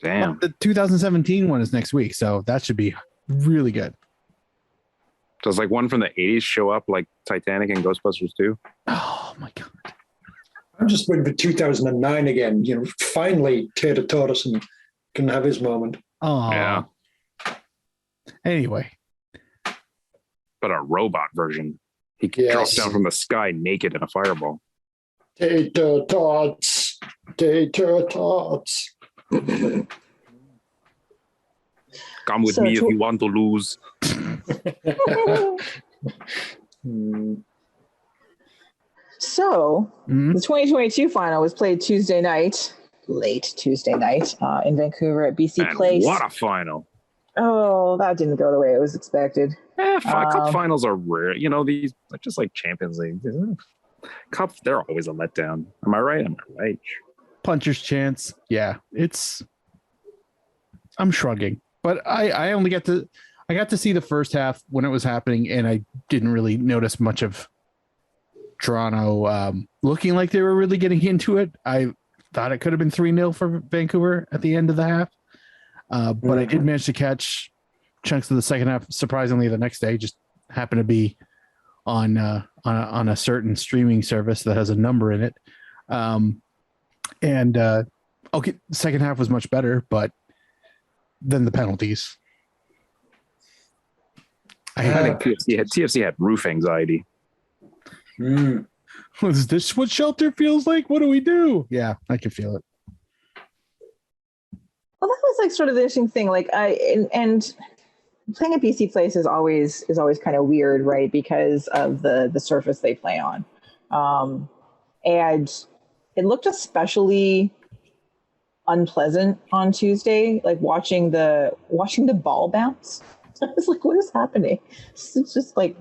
[SPEAKER 1] Damn.
[SPEAKER 4] The 2017 one is next week, so that should be really good.
[SPEAKER 1] Does like one from the 80s show up like Titanic and Ghostbusters 2?
[SPEAKER 4] Oh my god.
[SPEAKER 2] I'm just waiting for 2009 again. Finally Tater Tortoisen can have his moment.
[SPEAKER 4] Oh
[SPEAKER 1] yeah.
[SPEAKER 4] Anyway.
[SPEAKER 1] But a robot version. He drops down from the sky naked in a fireball.
[SPEAKER 2] Tater Tots. Tater Tots.
[SPEAKER 1] Come with me if you want to lose.
[SPEAKER 3] So the 2022 final was played Tuesday night, late Tuesday night, in Vancouver at BC Place.
[SPEAKER 1] What a final!
[SPEAKER 3] Oh, that didn't go the way it was expected.
[SPEAKER 1] Cup finals are rare. These just like Champions League. Cup, they're always a letdown. Am I right?
[SPEAKER 4] Puncher's chance. Yeah, I'm shrugging, but I got to see the first half when it was happening, and I didn't really notice much of Toronto looking like they were really getting into it. I thought it could have been 3-0 for Vancouver at the end of the half, but I did manage to catch chunks of the second half. Surprisingly, the next day, just happened to be on a certain streaming service that has a number in it. Okay, the second half was much better, but then the penalties.
[SPEAKER 1] I think TFC had roof anxiety.
[SPEAKER 4] Is this what shelter feels like? What do we do? Yeah, I can feel it.
[SPEAKER 3] Well, that was like sort of the interesting thing. Like and playing at BC Place is always kind of weird, right? Because of the surface they play on, and it looked especially unpleasant on Tuesday. Like watching the ball bounce. I was like, what is happening? It's just like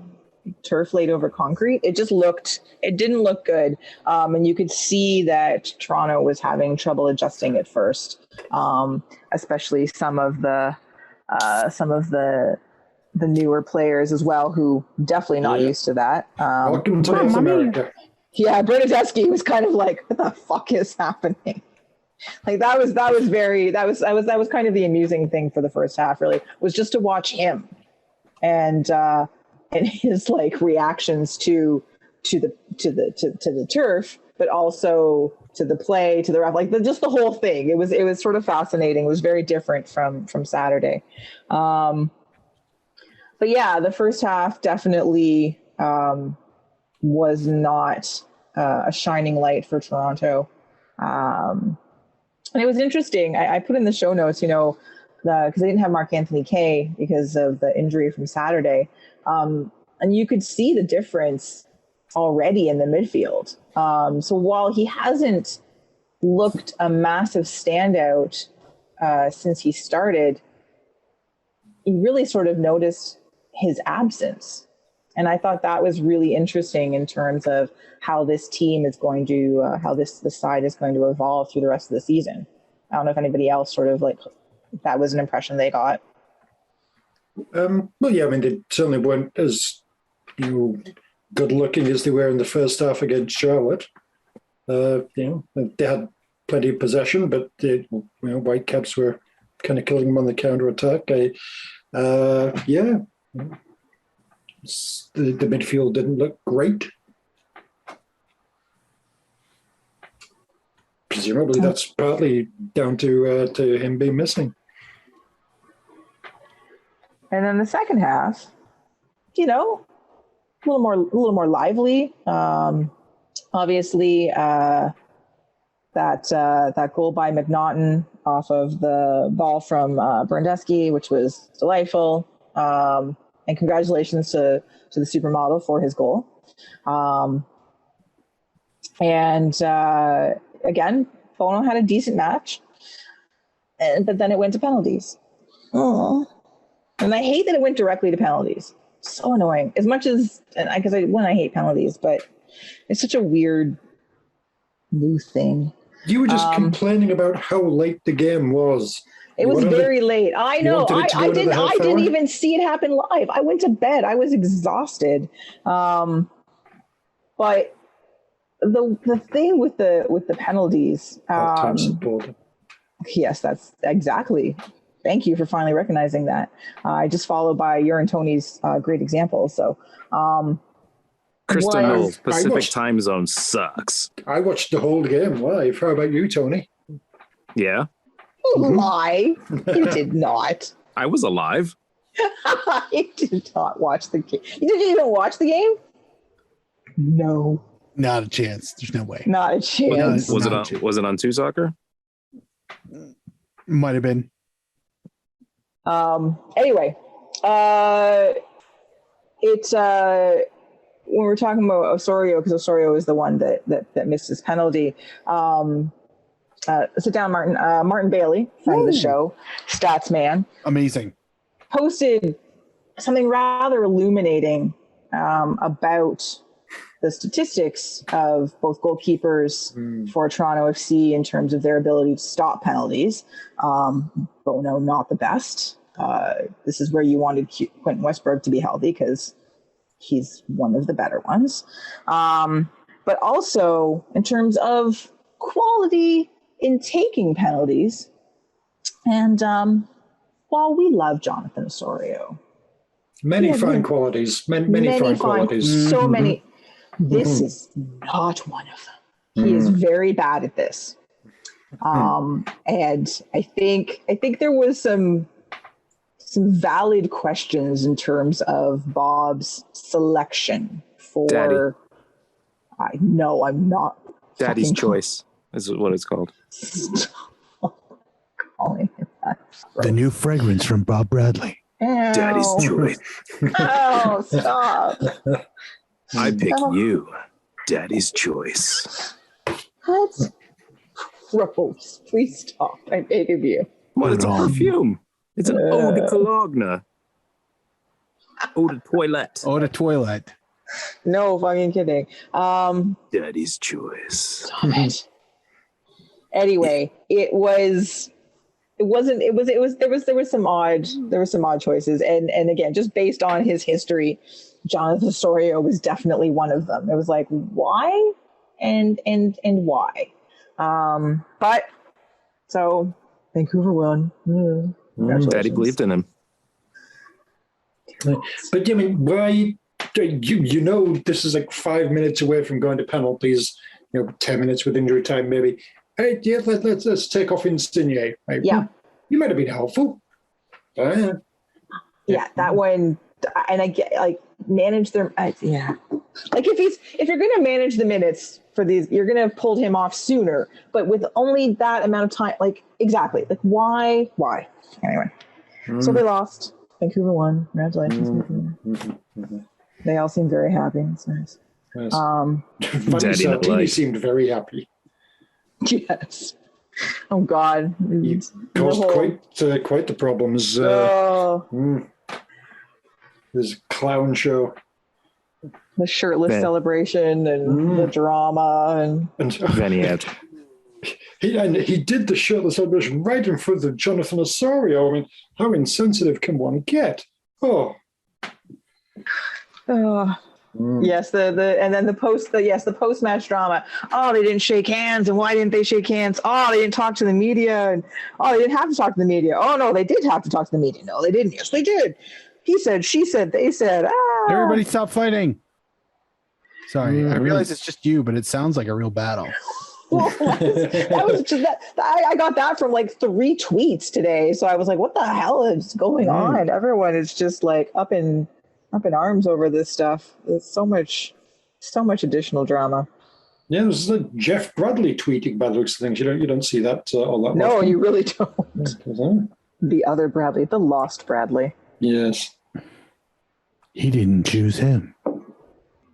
[SPEAKER 3] turf laid over concrete. It didn't look good. And you could see that Toronto was having trouble adjusting at first. Especially some of the newer players as well, who definitely not used to that.
[SPEAKER 2] Welcome to North America.
[SPEAKER 3] Yeah, Bernadeschi was kind of like, what the fuck is happening? Like that was kind of the amusing thing for the first half, really, was just to watch him and his like reactions to the turf, but also to the play, to the ref, like just the whole thing. It was sort of fascinating. It was very different from Saturday. But yeah, the first half definitely was not a shining light for Toronto. And it was interesting. I put in the show notes, because I didn't have Mark Anthony Kaye because of the injury from Saturday. And you could see the difference already in the midfield. So while he hasn't looked a massive standout since he started, you really sort of noticed his absence. And I thought that was really interesting in terms of how this team is going to, how the side is going to evolve through the rest of the season. I don't know if anybody else sort of like, that was an impression they got.
[SPEAKER 2] Well, yeah, I mean, they certainly weren't as good looking as they were in the first half against Charlotte. They had plenty of possession, but Whitecaps were kind of killing them on the counter attack. The midfield didn't look great. Presumably, that's partly down to him being missing.
[SPEAKER 3] And then the second half, a little more lively. Obviously, that goal by McNaughton off of the ball from Brandeschi, which was delightful. And congratulations to the supermodel for his goal. And again, Bono had a decent match, but then it went to penalties. Oh, and I hate that it went directly to penalties. So annoying. As much as, because I hate penalties, but it's such a weird new thing.
[SPEAKER 2] You were just complaining about how late the game was.
[SPEAKER 3] It was very late. I know. I didn't even see it happen live. I went to bed. I was exhausted. But the thing with the penalties. Yes, that's exactly. Thank you for finally recognizing that. I just followed by your and Tony's great example. So.
[SPEAKER 1] Kristen Knowles, Pacific time zone sucks.
[SPEAKER 2] I watched the whole game live. How about you, Tony?
[SPEAKER 1] Yeah.
[SPEAKER 3] Lie. You did not.
[SPEAKER 1] I was alive.
[SPEAKER 3] You did not watch the game. You didn't even watch the game? No.
[SPEAKER 4] Not a chance. There's no way.
[SPEAKER 3] Not a chance.
[SPEAKER 1] Was it on 2 Soccer?
[SPEAKER 4] Might have been.
[SPEAKER 3] Anyway, it's when we're talking about Osorio, because Osorio is the one that missed his penalty. Sit down, Martin. Martin Bailey, friend of the show, stats man,
[SPEAKER 4] amazing,
[SPEAKER 3] posted something rather illuminating about the statistics of both goalkeepers for Toronto FC in terms of their ability to stop penalties. Bono, not the best. This is where you wanted Quentin Westberg to be healthy because he's one of the better ones. But also in terms of quality in taking penalties. And while we love Jonathan Osorio,
[SPEAKER 2] many fine qualities, many fine qualities.
[SPEAKER 3] So many. This is not one of them. He is very bad at this. And I think there was some valid questions in terms of Bob's selection for
[SPEAKER 1] Daddy.
[SPEAKER 3] I'm not.
[SPEAKER 1] Daddy's choice is what it's called.
[SPEAKER 3] Calling it that.
[SPEAKER 4] The new fragrance from Bob Bradley.
[SPEAKER 3] Ew.
[SPEAKER 1] Daddy's choice.
[SPEAKER 3] Oh, stop.
[SPEAKER 1] I pick you. Daddy's choice.
[SPEAKER 3] That's gross. Please stop. I beg of you.
[SPEAKER 1] Well, it's a perfume. It's an eau de cologne. Eau de toilette.
[SPEAKER 4] Oh, the toilet.
[SPEAKER 3] No fucking kidding.
[SPEAKER 1] Daddy's choice.
[SPEAKER 3] Stop it. Anyway, there were some odd choices. And again, just based on his history, Jonathan Osorio was definitely one of them. It was like, why? And why? But so Vancouver won.
[SPEAKER 1] Daddy believed in him.
[SPEAKER 2] But I mean, why? You know, this is like 5 minutes away from going to penalties. 10 minutes with injury time, maybe. Hey, yeah, let's take off Insigne. Right?
[SPEAKER 3] Yeah,
[SPEAKER 2] you might have been helpful.
[SPEAKER 3] Yeah, that one. And I get like manage their. Yeah, like if you're going to manage the minutes for these, you're going to have pulled him off sooner. But with only that amount of time, like exactly, like why? Anyway, so they lost. Vancouver won. Congratulations. They all seem very happy. It's nice.
[SPEAKER 2] Yes.
[SPEAKER 1] Daddy
[SPEAKER 2] Santini seemed very happy.
[SPEAKER 3] Yes. Oh God.
[SPEAKER 2] He caused quite the problems. This clown show.
[SPEAKER 3] The shirtless celebration and the drama and
[SPEAKER 1] Vignette.
[SPEAKER 2] He did the shirtless celebration right in front of Jonathan Osorio. I mean, how insensitive can one get?
[SPEAKER 3] Yes, the post match drama. Oh, they didn't shake hands, and why didn't they shake hands? Oh, they didn't talk to the media, and they didn't have to talk to the media. Oh no, they did have to talk to the media. No, they didn't. Yes, they did. He said, she said, they said.
[SPEAKER 4] Everybody stop fighting. Sorry, I realize it's just you, but it sounds like a real battle.
[SPEAKER 3] Well, I got that from like 3 tweets today, so I was like, what the hell is going on? Everyone is just like up in arms over this stuff. There's so much additional drama.
[SPEAKER 2] Yeah, there's like Jeff Bradley tweeting by the looks of things. You don't see that all that
[SPEAKER 3] No,
[SPEAKER 2] often.
[SPEAKER 3] you really don't.
[SPEAKER 2] Mhm.
[SPEAKER 3] The other Bradley, the lost Bradley.
[SPEAKER 2] Yes.
[SPEAKER 4] He didn't choose him.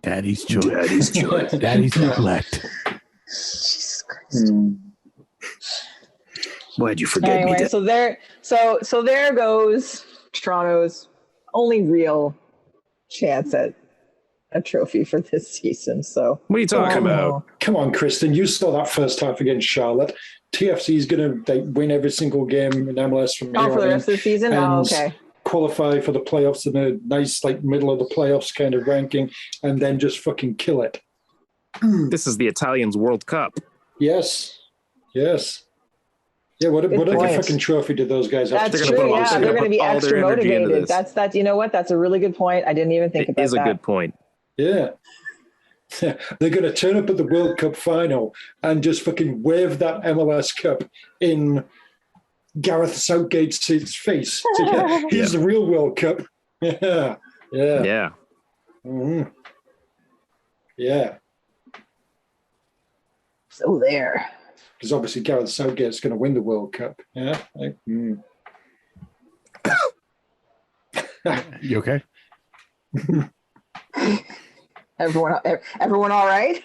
[SPEAKER 4] Daddy's choice.
[SPEAKER 1] Daddy's choice.
[SPEAKER 4] Daddy's neglect.
[SPEAKER 3] Jesus Christ.
[SPEAKER 1] Why'd you forget me?
[SPEAKER 3] Anyway, so there goes Toronto's only real chance at a trophy for this season. So
[SPEAKER 1] What are you talking about?
[SPEAKER 2] Come on, Kristin. You saw that first half against Charlotte. TFC is going to win every single game in MLS from here
[SPEAKER 3] for the
[SPEAKER 2] on
[SPEAKER 3] rest of the season?
[SPEAKER 2] and
[SPEAKER 3] Oh, okay.
[SPEAKER 2] qualify for the playoffs in a nice, like, middle of the playoffs kind of ranking, and then just fucking kill it.
[SPEAKER 1] This is the Italians World Cup.
[SPEAKER 2] Yes. Yes. Yeah, what other
[SPEAKER 3] point.
[SPEAKER 2] fucking trophy did those guys have?
[SPEAKER 3] That's
[SPEAKER 1] They're gonna
[SPEAKER 3] true.
[SPEAKER 1] put all-
[SPEAKER 3] Yeah,
[SPEAKER 1] they're
[SPEAKER 3] they're
[SPEAKER 1] gonna
[SPEAKER 3] going to
[SPEAKER 1] put
[SPEAKER 3] be
[SPEAKER 1] all their
[SPEAKER 3] extra
[SPEAKER 1] energy into
[SPEAKER 3] motivated.
[SPEAKER 1] this.
[SPEAKER 3] That's you know what? That's a really good point. I didn't even think
[SPEAKER 1] It
[SPEAKER 3] about
[SPEAKER 1] is a
[SPEAKER 3] that.
[SPEAKER 1] good point.
[SPEAKER 2] Yeah. They're going to turn up at the World Cup final and just fucking wave that MLS Cup in Gareth Southgate's face. So, yeah, here's the real World Cup. Yeah. Yeah.
[SPEAKER 1] Yeah.
[SPEAKER 2] Mm-hmm. Yeah.
[SPEAKER 3] So there.
[SPEAKER 2] Because obviously Gareth Southgate's going to win the World Cup. Yeah.
[SPEAKER 4] You okay?
[SPEAKER 3] Everyone all right?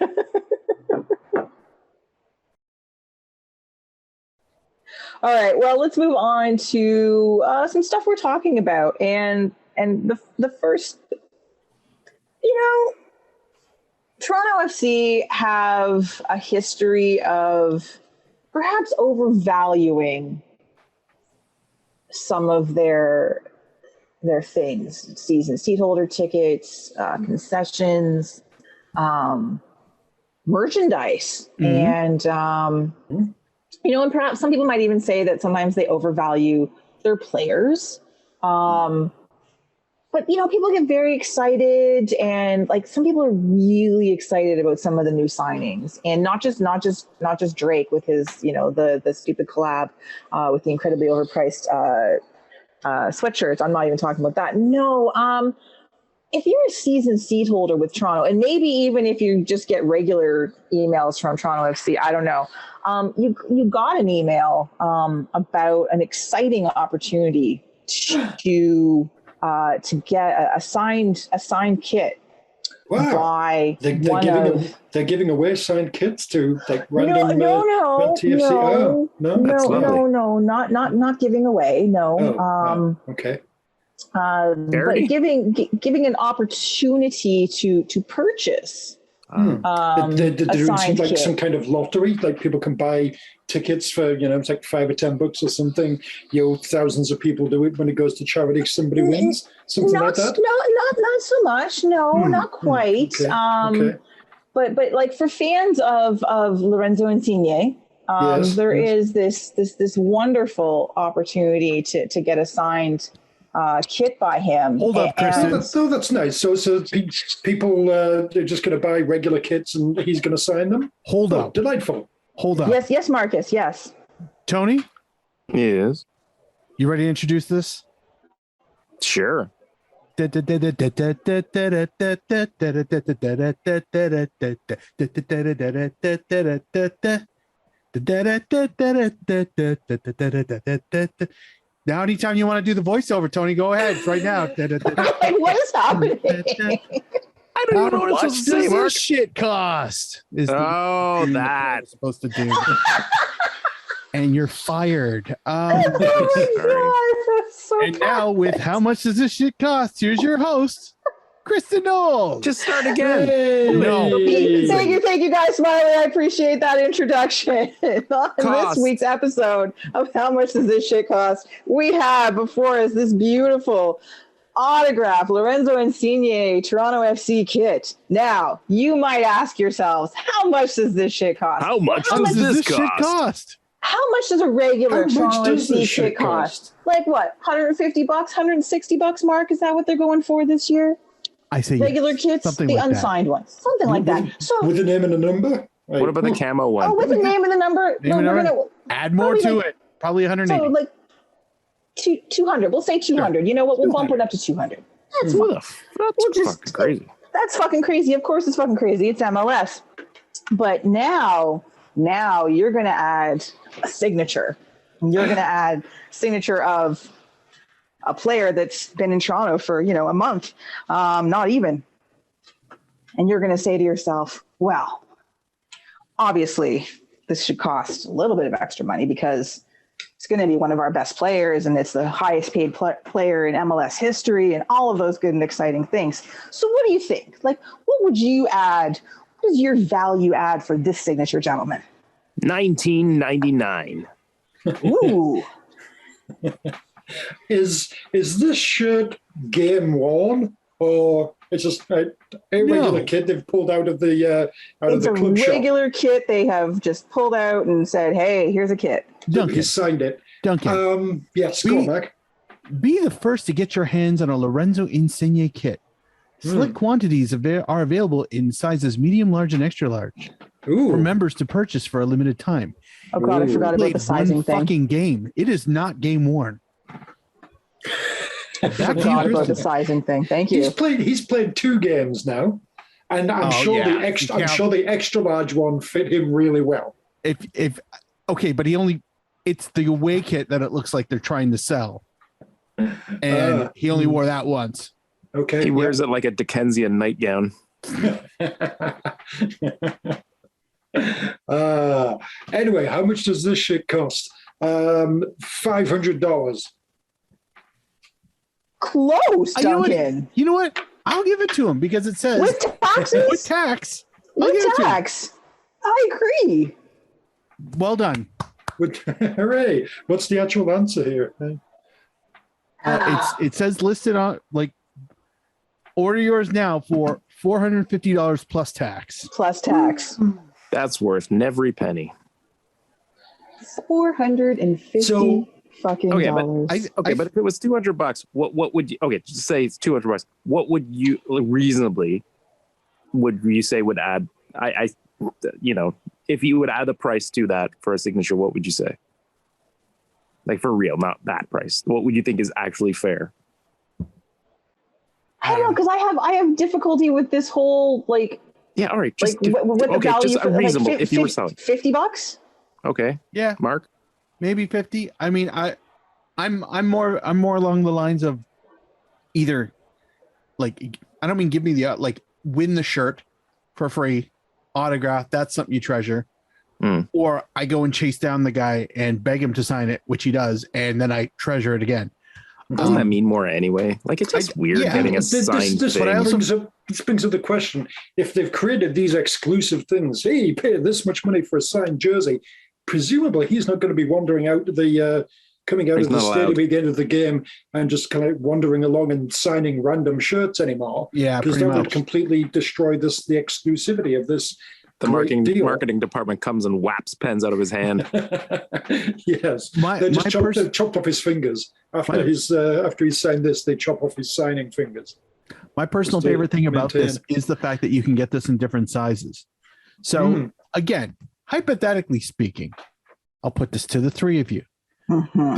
[SPEAKER 3] All right. Well, let's move on to some stuff we're talking about, and the first, Toronto FC have a history of perhaps overvaluing some of their things: season seat holder tickets, concessions, merchandise, and and perhaps some people might even say that sometimes they overvalue their players. But people get very excited, and like some people are really excited about some of the new signings, and not just Drake with his the stupid collab with the incredibly overpriced sweatshirts. I'm not even talking about that. No, if you're a season seat holder with Toronto, and maybe even if you just get regular emails from Toronto FC, I don't know. You got an email about an exciting opportunity to get a signed kit.
[SPEAKER 2] Wow.
[SPEAKER 3] By
[SPEAKER 2] they're giving away signed kits to like random TFC.
[SPEAKER 3] No, not giving away. No.
[SPEAKER 2] Okay.
[SPEAKER 3] But giving an opportunity to purchase.
[SPEAKER 2] They're doing
[SPEAKER 3] kit.
[SPEAKER 2] some kind of lottery, like people can buy tickets for it's like $5 or $10 or something. Thousands of people do it when it goes to charity. Somebody wins something like that.
[SPEAKER 3] No, not so much. No, not quite.
[SPEAKER 2] Okay.
[SPEAKER 3] But like for fans of Lorenzo Insigne, there is this wonderful opportunity to get a signed kit by him.
[SPEAKER 4] Hold up, Kristin.
[SPEAKER 2] That's nice. So people they're just going to buy regular kits and he's going to sign them.
[SPEAKER 4] Hold up.
[SPEAKER 2] Delightful.
[SPEAKER 4] Hold up.
[SPEAKER 3] Yes, Marcus. Yes.
[SPEAKER 4] Tony,
[SPEAKER 1] Yes.
[SPEAKER 4] you ready to introduce this?
[SPEAKER 1] Sure.
[SPEAKER 4] Now, anytime you want to do the voiceover, Tony, go ahead right now.
[SPEAKER 3] What is happening?
[SPEAKER 1] I don't even know what it's supposed to say, Mark.
[SPEAKER 4] Shit cost. Is
[SPEAKER 1] that
[SPEAKER 4] it's supposed to do. And you're fired.
[SPEAKER 3] Oh my God, that's so
[SPEAKER 4] and now, with how much does this shit cost? Here's your host, Kristin Knowles.
[SPEAKER 1] Just start again.
[SPEAKER 4] No.
[SPEAKER 3] Thank you guys, Smiley. I appreciate that introduction. On this week's episode of How Much Does This Shit Cost, we have before us this beautiful autograph Lorenzo Insigne Toronto FC kit. Now, you might ask yourselves, how much does this shit cost?
[SPEAKER 1] How much does this
[SPEAKER 4] shit cost?
[SPEAKER 3] How much does a regular Toronto FC kit cost? Like what? $150, $160, Mark? Is that what they're going for this year?
[SPEAKER 4] I say
[SPEAKER 3] regular
[SPEAKER 4] yes.
[SPEAKER 3] kits,
[SPEAKER 4] something
[SPEAKER 3] the
[SPEAKER 4] like
[SPEAKER 3] unsigned ones, something like that. So
[SPEAKER 2] with a name and a number. Right.
[SPEAKER 1] What about the camo one?
[SPEAKER 3] Oh, with the name and the number.
[SPEAKER 4] We're gonna add more to it. Probably 180.
[SPEAKER 3] So like 200. We'll say 200. Sure. You know what? We'll bump it up to 200. That's
[SPEAKER 1] fucking crazy.
[SPEAKER 3] That's fucking crazy. Of course, it's fucking crazy. It's MLS. But now you're going to add a signature. You're going to add signature of a player that's been in Toronto for, a month, not even. And you're going to say to yourself, well, obviously this should cost a little bit of extra money because it's going to be one of our best players and it's the highest paid player in MLS history and all of those good and exciting things. So what do you think? Like, what would you add? What is your value add for this signature, gentlemen?
[SPEAKER 1] $19.99.
[SPEAKER 3] Ooh.
[SPEAKER 2] Is this shirt game worn, or it's just a regular kit they've pulled out of the club shop?
[SPEAKER 3] It's a regular kit they have just pulled out and said, "Hey, here's a kit."
[SPEAKER 2] Duncan, he signed it.
[SPEAKER 4] Duncan,
[SPEAKER 2] yes, go on, Mac.
[SPEAKER 4] Be the first to get your hands on a Lorenzo Insigne kit. Select quantities are available in sizes medium, large, and extra large.
[SPEAKER 2] Ooh.
[SPEAKER 4] For members to purchase for a limited time.
[SPEAKER 3] Oh God, I forgot about the sizing thing.
[SPEAKER 4] Fucking game. It is not game worn.
[SPEAKER 3] I forgot about the sizing thing. Thank you.
[SPEAKER 2] He's played 2 games now, and I'm sure the extra large one fit him really well.
[SPEAKER 4] But it's the away kit that it looks like they're trying to sell, and he only wore that once.
[SPEAKER 2] Okay,
[SPEAKER 1] he wears it like a Dickensian nightgown.
[SPEAKER 2] Anyway, how much does this shit cost? $500.
[SPEAKER 3] Close, Duncan.
[SPEAKER 4] You know what? I'll give it to him because it says
[SPEAKER 3] with taxes.
[SPEAKER 4] With tax.
[SPEAKER 3] With tax. I agree.
[SPEAKER 4] Well done.
[SPEAKER 2] Hooray! What's the actual answer here?
[SPEAKER 4] It says listed on order yours now for $450 plus tax.
[SPEAKER 3] Plus tax.
[SPEAKER 1] That's worth every penny.
[SPEAKER 3] $450 fucking dollars.
[SPEAKER 1] But if it was $200, what would you? Okay, just say it's $200. What would you reasonably say would add? If you would add the price to that for a signature, what would you say? Like for real, not that price. What would you think is actually fair?
[SPEAKER 3] I don't know, because I have difficulty with this whole
[SPEAKER 1] Yeah, all right.
[SPEAKER 3] Just what the value
[SPEAKER 1] just
[SPEAKER 3] for
[SPEAKER 1] reasonable if you were selling
[SPEAKER 3] $50.
[SPEAKER 1] Okay.
[SPEAKER 4] Yeah.
[SPEAKER 1] Mark?
[SPEAKER 4] Maybe 50. I mean, I'm more along the lines of either I don't mean give me the win the shirt for free, autograph, that's something you treasure. Or I go and chase down the guy and beg him to sign it, which he does, and then I treasure it again.
[SPEAKER 1] Doesn't that mean more anyway? It's just weird getting a signed thing.
[SPEAKER 2] This brings up the question: if they've created these exclusive things, hey, you pay this much money for a signed jersey, presumably he's not going to be wandering out coming out of the stadium at the end of the game and just kind of wandering along and signing random shirts anymore.
[SPEAKER 4] Yeah,
[SPEAKER 2] because that would completely destroy the exclusivity of this.
[SPEAKER 1] The marketing department comes and whaps pens out of his hand.
[SPEAKER 2] Yes, they just chopped off his fingers after he's signed this. They chop off his signing fingers.
[SPEAKER 4] My personal favorite thing about this is the fact that you can get this in different sizes. So again, hypothetically speaking, I'll put this to the 3 of you.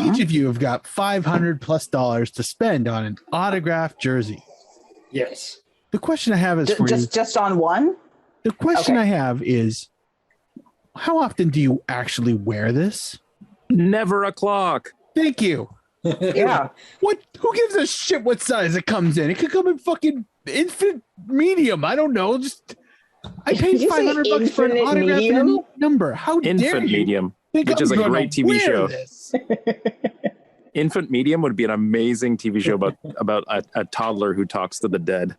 [SPEAKER 4] Each of you have got $500+ to spend on an autographed jersey.
[SPEAKER 2] Yes.
[SPEAKER 4] The question I have is for you.
[SPEAKER 3] Just on one?
[SPEAKER 4] The question I have is, how often do you actually wear this?
[SPEAKER 1] Never a clock.
[SPEAKER 4] Thank you.
[SPEAKER 3] Yeah.
[SPEAKER 4] Who gives a shit what size it comes in? It could come in fucking infant medium. I don't know. I paid $500 for an autograph in any number. How dare you?
[SPEAKER 1] Infant medium, which is a great TV show. Infant Medium would be an amazing TV show about a toddler who talks to the dead.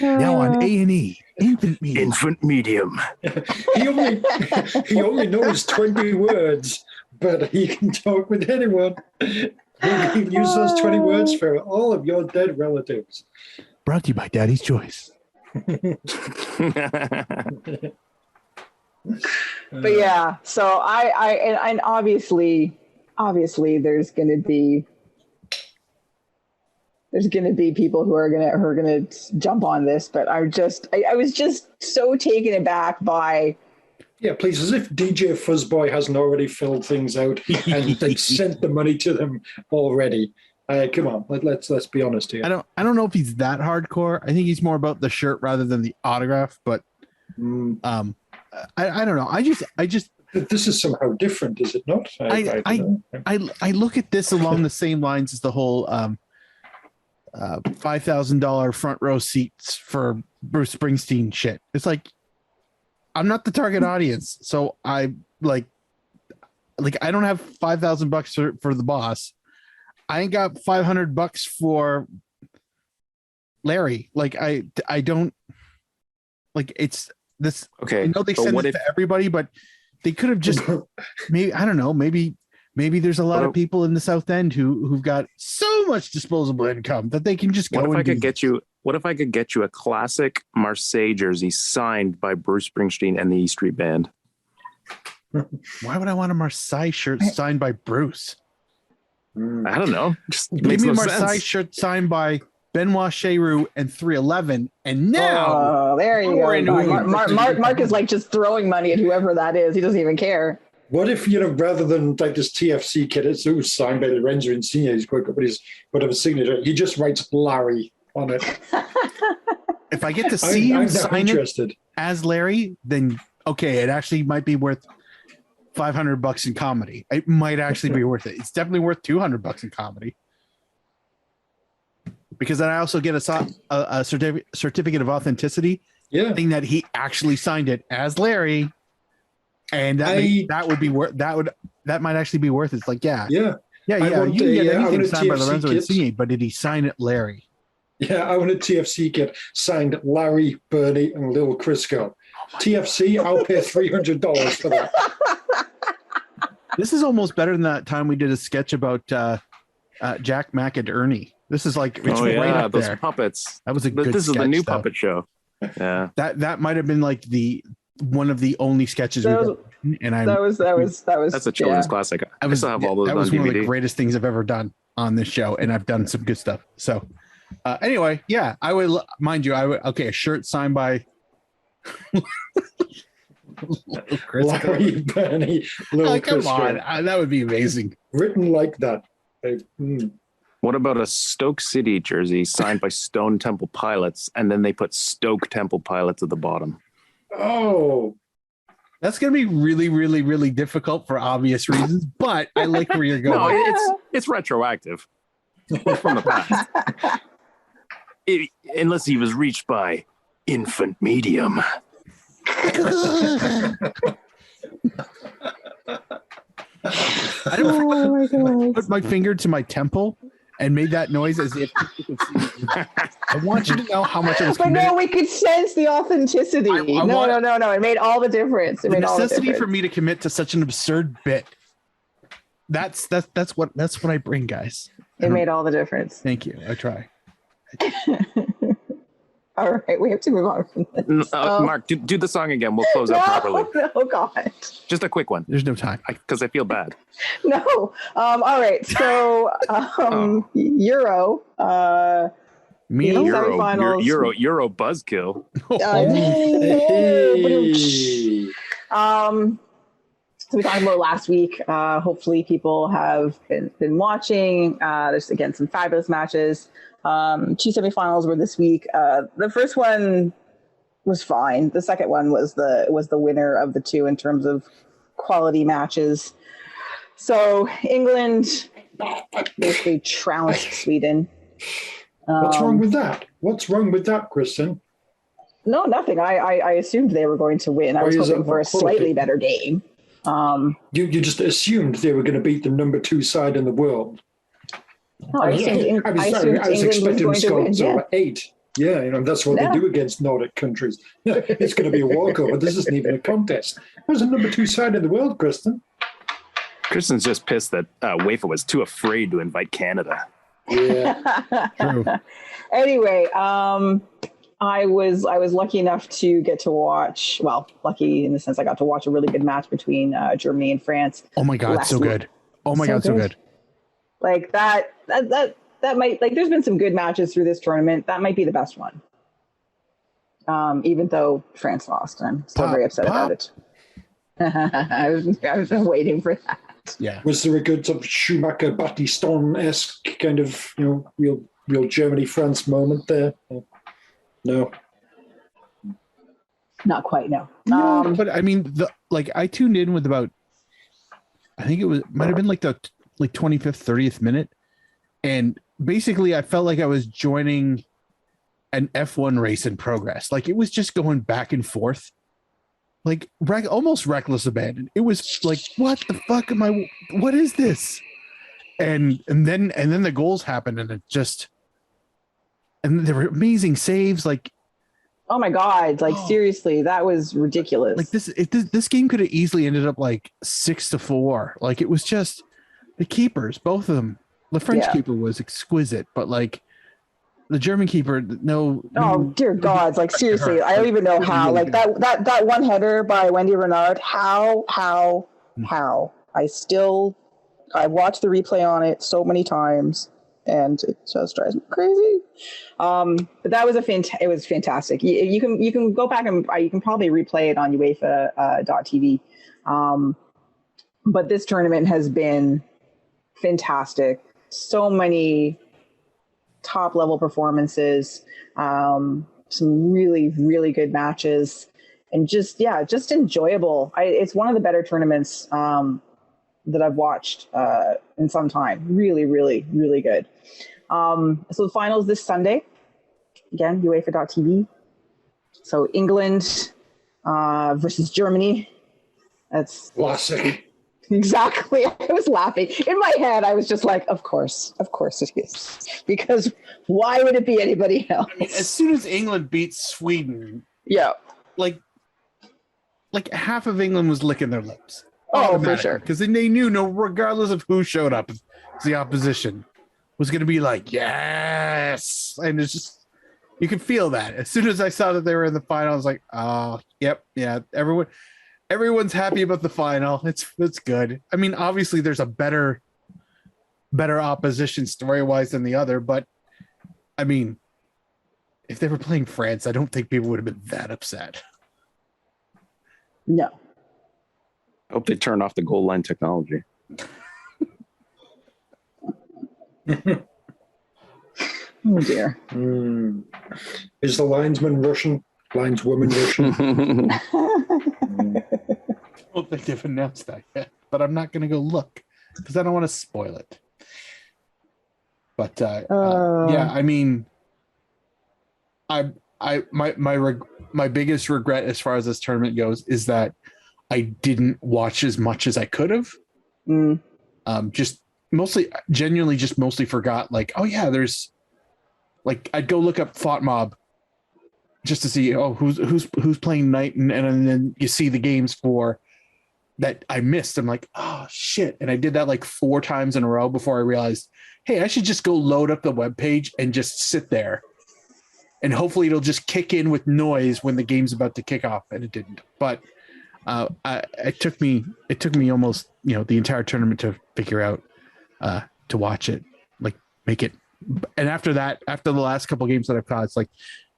[SPEAKER 4] Now on A&E, Infant Medium.
[SPEAKER 2] He only knows 20 words, but he can talk with anyone. He can use those 20 words for all of your dead relatives.
[SPEAKER 4] Brought to you by Daddy's Choice.
[SPEAKER 3] But yeah, so I obviously there's gonna be people who are gonna jump on this, but I was just so taken aback by
[SPEAKER 2] Yeah, please, as if DJ Fuzzboy hasn't already filled things out and they've sent the money to them already. Come on, let's be honest here.
[SPEAKER 4] I don't know if he's that hardcore. I think he's more about the shirt rather than the autograph. But I don't know. I just
[SPEAKER 2] this is somehow different, is it not?
[SPEAKER 4] I look at this along the same lines as the whole $5,000 front row seats for Bruce Springsteen shit. It's like, I'm not the target audience, so I like I don't have $5,000 for the boss. I ain't got $500 for Larry. Like I don't like it's this.
[SPEAKER 1] Okay,
[SPEAKER 4] I know they send it to everybody, but they could have just maybe, I don't know, maybe there's a lot of people in the South End who've got so much disposable income that they can just go.
[SPEAKER 1] What if I could get you a classic Marseille jersey signed by Bruce Springsteen and the E Street Band?
[SPEAKER 4] Why would I want a Marseille shirt signed by Bruce?
[SPEAKER 1] I don't know. Just
[SPEAKER 4] give me a Marseille shirt signed by Benoit Cheroux and 311, and now
[SPEAKER 3] there you go. Mark is like just throwing money at whoever that is. He doesn't even care.
[SPEAKER 2] What if, rather than like this TFC kit, it's signed by Lorenzo Insigne, he's quick up with his whatever signature, he just writes Larry on it.
[SPEAKER 4] If I get to see him sign
[SPEAKER 2] it
[SPEAKER 4] as Larry, then okay, it actually might be worth $500 in comedy. It might actually be worth it. It's definitely worth $200 in comedy. Because then I also get a certificate of authenticity, thing that he actually signed it as Larry. And that would be worth that might actually be worth it. It's like, yeah. You can get anything signed by Lorenzo Insigne, but did he sign it Larry?
[SPEAKER 2] Yeah, I want a TFC kit signed Larry, Bernie, and Lil Crisco. TFC, I'll pay $300 for that.
[SPEAKER 4] This is almost better than that time we did a sketch about Jack Mack and Ernie. This is like right up
[SPEAKER 1] those
[SPEAKER 4] there.
[SPEAKER 1] Puppets.
[SPEAKER 4] That was a good.
[SPEAKER 1] This is the new
[SPEAKER 4] though.
[SPEAKER 1] puppet show. Yeah,
[SPEAKER 4] that might have been like one of the only sketches we've ever done. And
[SPEAKER 1] that's a children's classic. I still have all those.
[SPEAKER 4] That was
[SPEAKER 1] on
[SPEAKER 4] one
[SPEAKER 1] DVD.
[SPEAKER 4] of the greatest things I've ever done on this show, and I've done some good stuff. So, anyway, yeah, I would mind you. A shirt signed by
[SPEAKER 2] Larry, Bernie, Lil
[SPEAKER 4] come on, that would be amazing.
[SPEAKER 2] Written like that.
[SPEAKER 1] What about a Stoke City jersey signed by Stone Temple Pilots, and then they put Stoke Temple Pilots at the bottom?
[SPEAKER 2] Oh,
[SPEAKER 4] that's going to be really, really, really difficult for obvious reasons, but I like where you're going.
[SPEAKER 1] No, it's retroactive. It's from the past. Unless he was reached by infant medium. I
[SPEAKER 4] put my finger to my temple and made that noise as if you could see. I want you to know how much I was committed.
[SPEAKER 3] But no, we could sense the authenticity. No. It made all the difference. The
[SPEAKER 4] necessity for me to commit to such an absurd bit. That's what I bring, guys.
[SPEAKER 3] It made all the difference.
[SPEAKER 4] Thank you. I try.
[SPEAKER 3] All right, we have to move on from this.
[SPEAKER 1] Mark, do the song again. We'll close out properly.
[SPEAKER 3] No, God.
[SPEAKER 1] Just a quick one.
[SPEAKER 4] There's no time.
[SPEAKER 1] Because I feel bad.
[SPEAKER 3] No. All right. So, Euro.
[SPEAKER 1] Euro buzzkill.
[SPEAKER 3] So we talked about last week. Hopefully people have been watching. There's, again, some fabulous matches. 2 semifinals were this week. The first one was fine. The second one was the winner of the two in terms of quality matches. So England basically trounced Sweden.
[SPEAKER 2] What's wrong with that? What's wrong with that, Kristin?
[SPEAKER 3] No, nothing. I assumed they were going to win. I was hoping for a slightly better game.
[SPEAKER 2] You just assumed they were going to beat the number 2 side in the world.
[SPEAKER 3] No, I was expecting
[SPEAKER 2] Scotland over 8. Yeah, that's what they do against Nordic countries. It's going to be a walkover. This isn't even a contest. There's a number 2 side in the world, Kristin.
[SPEAKER 1] Kristin's just pissed that UEFA was too afraid to invite Canada.
[SPEAKER 2] Yeah,
[SPEAKER 4] true.
[SPEAKER 3] Anyway, I was lucky enough to get to watch. Well, lucky in the sense I got to watch a really good match between Germany and France.
[SPEAKER 4] Oh my God, so good! Oh my God, so good!
[SPEAKER 3] Like that might, like, there's been some good matches through this tournament. That might be the best one. Even though France lost, I'm still very upset about it. I was waiting for that.
[SPEAKER 4] Yeah.
[SPEAKER 2] Was there a good sort of Schumacher Battiston-esque kind of real Germany France moment there? No.
[SPEAKER 3] Not quite, no.
[SPEAKER 4] No, but I mean, I tuned in with about, I think might have been like the 25th, 30th minute, and basically I felt like I was joining an F1 race in progress. Like it was just going back and forth, like almost reckless abandon. It was like, what the fuck am I? What is this? And then the goals happened, and and there were amazing saves, like.
[SPEAKER 3] Oh my God! Like seriously, that was ridiculous.
[SPEAKER 4] Like this game could have easily ended up like 6-4. Like it was just the keepers, both of them. The French keeper was exquisite, but like the German keeper, no.
[SPEAKER 3] Oh dear God! Like seriously, I don't even know how. Like that one header by Wendy Renard. How? I watched the replay on it so many times, and it just drives me crazy. But that was it was fantastic. You can go back and you can probably replay it on UEFA.tv. But this tournament has been fantastic. So many top level performances, some really, really good matches, and just enjoyable. It's one of the better tournaments that I've watched in some time. Really, really, really good. So the finals this Sunday, again, UEFA.tv. So England versus Germany. That's
[SPEAKER 2] classic.
[SPEAKER 3] Exactly. I was laughing. In my head, I was just like, of course it is. Because why would it be anybody else?
[SPEAKER 4] I mean, as soon as England beat Sweden, like half of England was licking their lips.
[SPEAKER 3] Oh, for sure.
[SPEAKER 4] Because they knew, regardless of who showed up, the opposition was going to be like, yes. And it's just, you can feel that. As soon as I saw that they were in the final, I was like, oh, yep, yeah. Everyone's happy about the final. It's good. I mean, obviously there's a better opposition story-wise than the other, but I mean, if they were playing France, I don't think people would have been that upset.
[SPEAKER 3] No.
[SPEAKER 1] I hope they turn off the goal line technology.
[SPEAKER 3] Oh dear.
[SPEAKER 2] Is the linesman Russian? Lineswoman Russian?
[SPEAKER 4] I don't think they've announced that yet, but I'm not going to go look because I don't want to spoil it. But yeah, I mean, my biggest regret as far as this tournament goes is that I didn't watch as much as I could have. Just mostly forgot. Like, oh yeah, there's like I'd go look up Thought Mob just to see who's playing night, and then you see the games for that I missed. I'm like, oh shit, and I did that like 4 times in a row before I realized, hey, I should just go load up the webpage and just sit there, and hopefully it'll just kick in with noise when the game's about to kick off, and it didn't. But it took me almost the entire tournament to figure out to watch it, like make it. And after the last couple games that I've caught, it's like,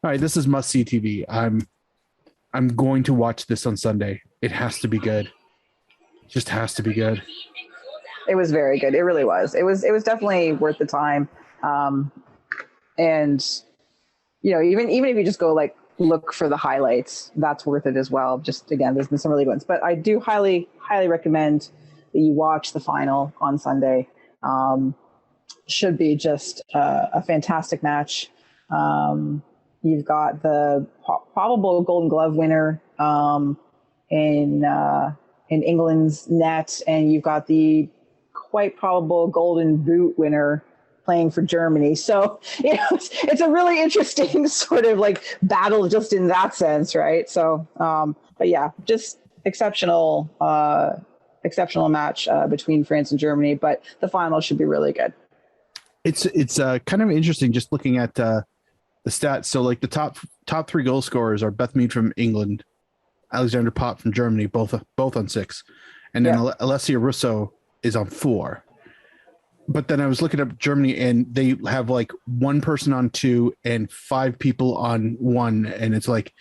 [SPEAKER 4] all right, this is must see TV. I'm going to watch this on Sunday. It has to be good. It just has to be good.
[SPEAKER 3] It was very good. It really was. It was definitely worth the time. And even if you just go like look for the highlights, that's worth it as well. Just again, there's been some really good ones, but I do highly recommend that you watch the final on Sunday. Should be just a fantastic match. You've got the probable Golden Glove winner in England's net, and you've got the quite probable Golden Boot winner playing for Germany. So it's a really interesting sort of like battle just in that sense, right? So, but yeah, just exceptional match between France and Germany. But the final should be really good.
[SPEAKER 4] It's kind of interesting just looking at the stats. So like the top 3 goal scorers are Beth Mead from England, Alexander Pop from Germany, both on 6, and then Alessia Russo is on 4. But then I was looking up Germany, and they have like 1 person on 2 and 5 people on 1, and it's like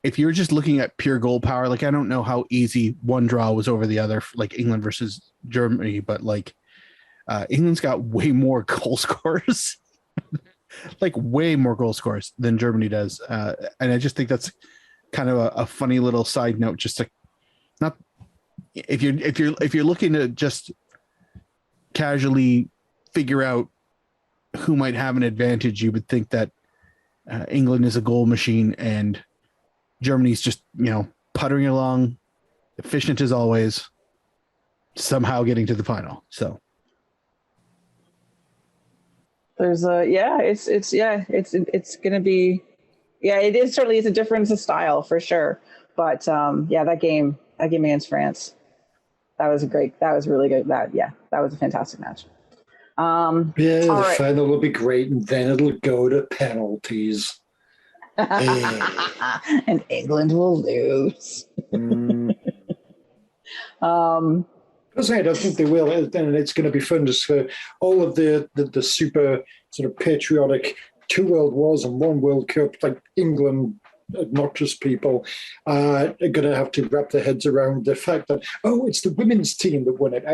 [SPEAKER 4] if you're just looking at pure goal power, like I don't know how easy one draw was over the other, like England versus Germany, but like England's got way more goal scorers, like way more goal scorers than Germany does, and I just think that's kind of a funny little side note. Just to not if you're looking to just casually figure out who might have an advantage, you would think that England is a goal machine and Germany's just, puttering along, efficient as always, somehow getting to the final. So
[SPEAKER 3] there's it's going to be, it is certainly is a difference of style for sure. But that game against France, that was really good. That was a fantastic match.
[SPEAKER 2] The final will be great, and then it'll go to penalties.
[SPEAKER 3] And England will lose.
[SPEAKER 2] I don't think they will, and it's going to be fun just for all of the super sort of patriotic 2 World Wars and 1 World Cup, like England obnoxious people are going to have to wrap their heads around the fact that, it's the women's team that won it.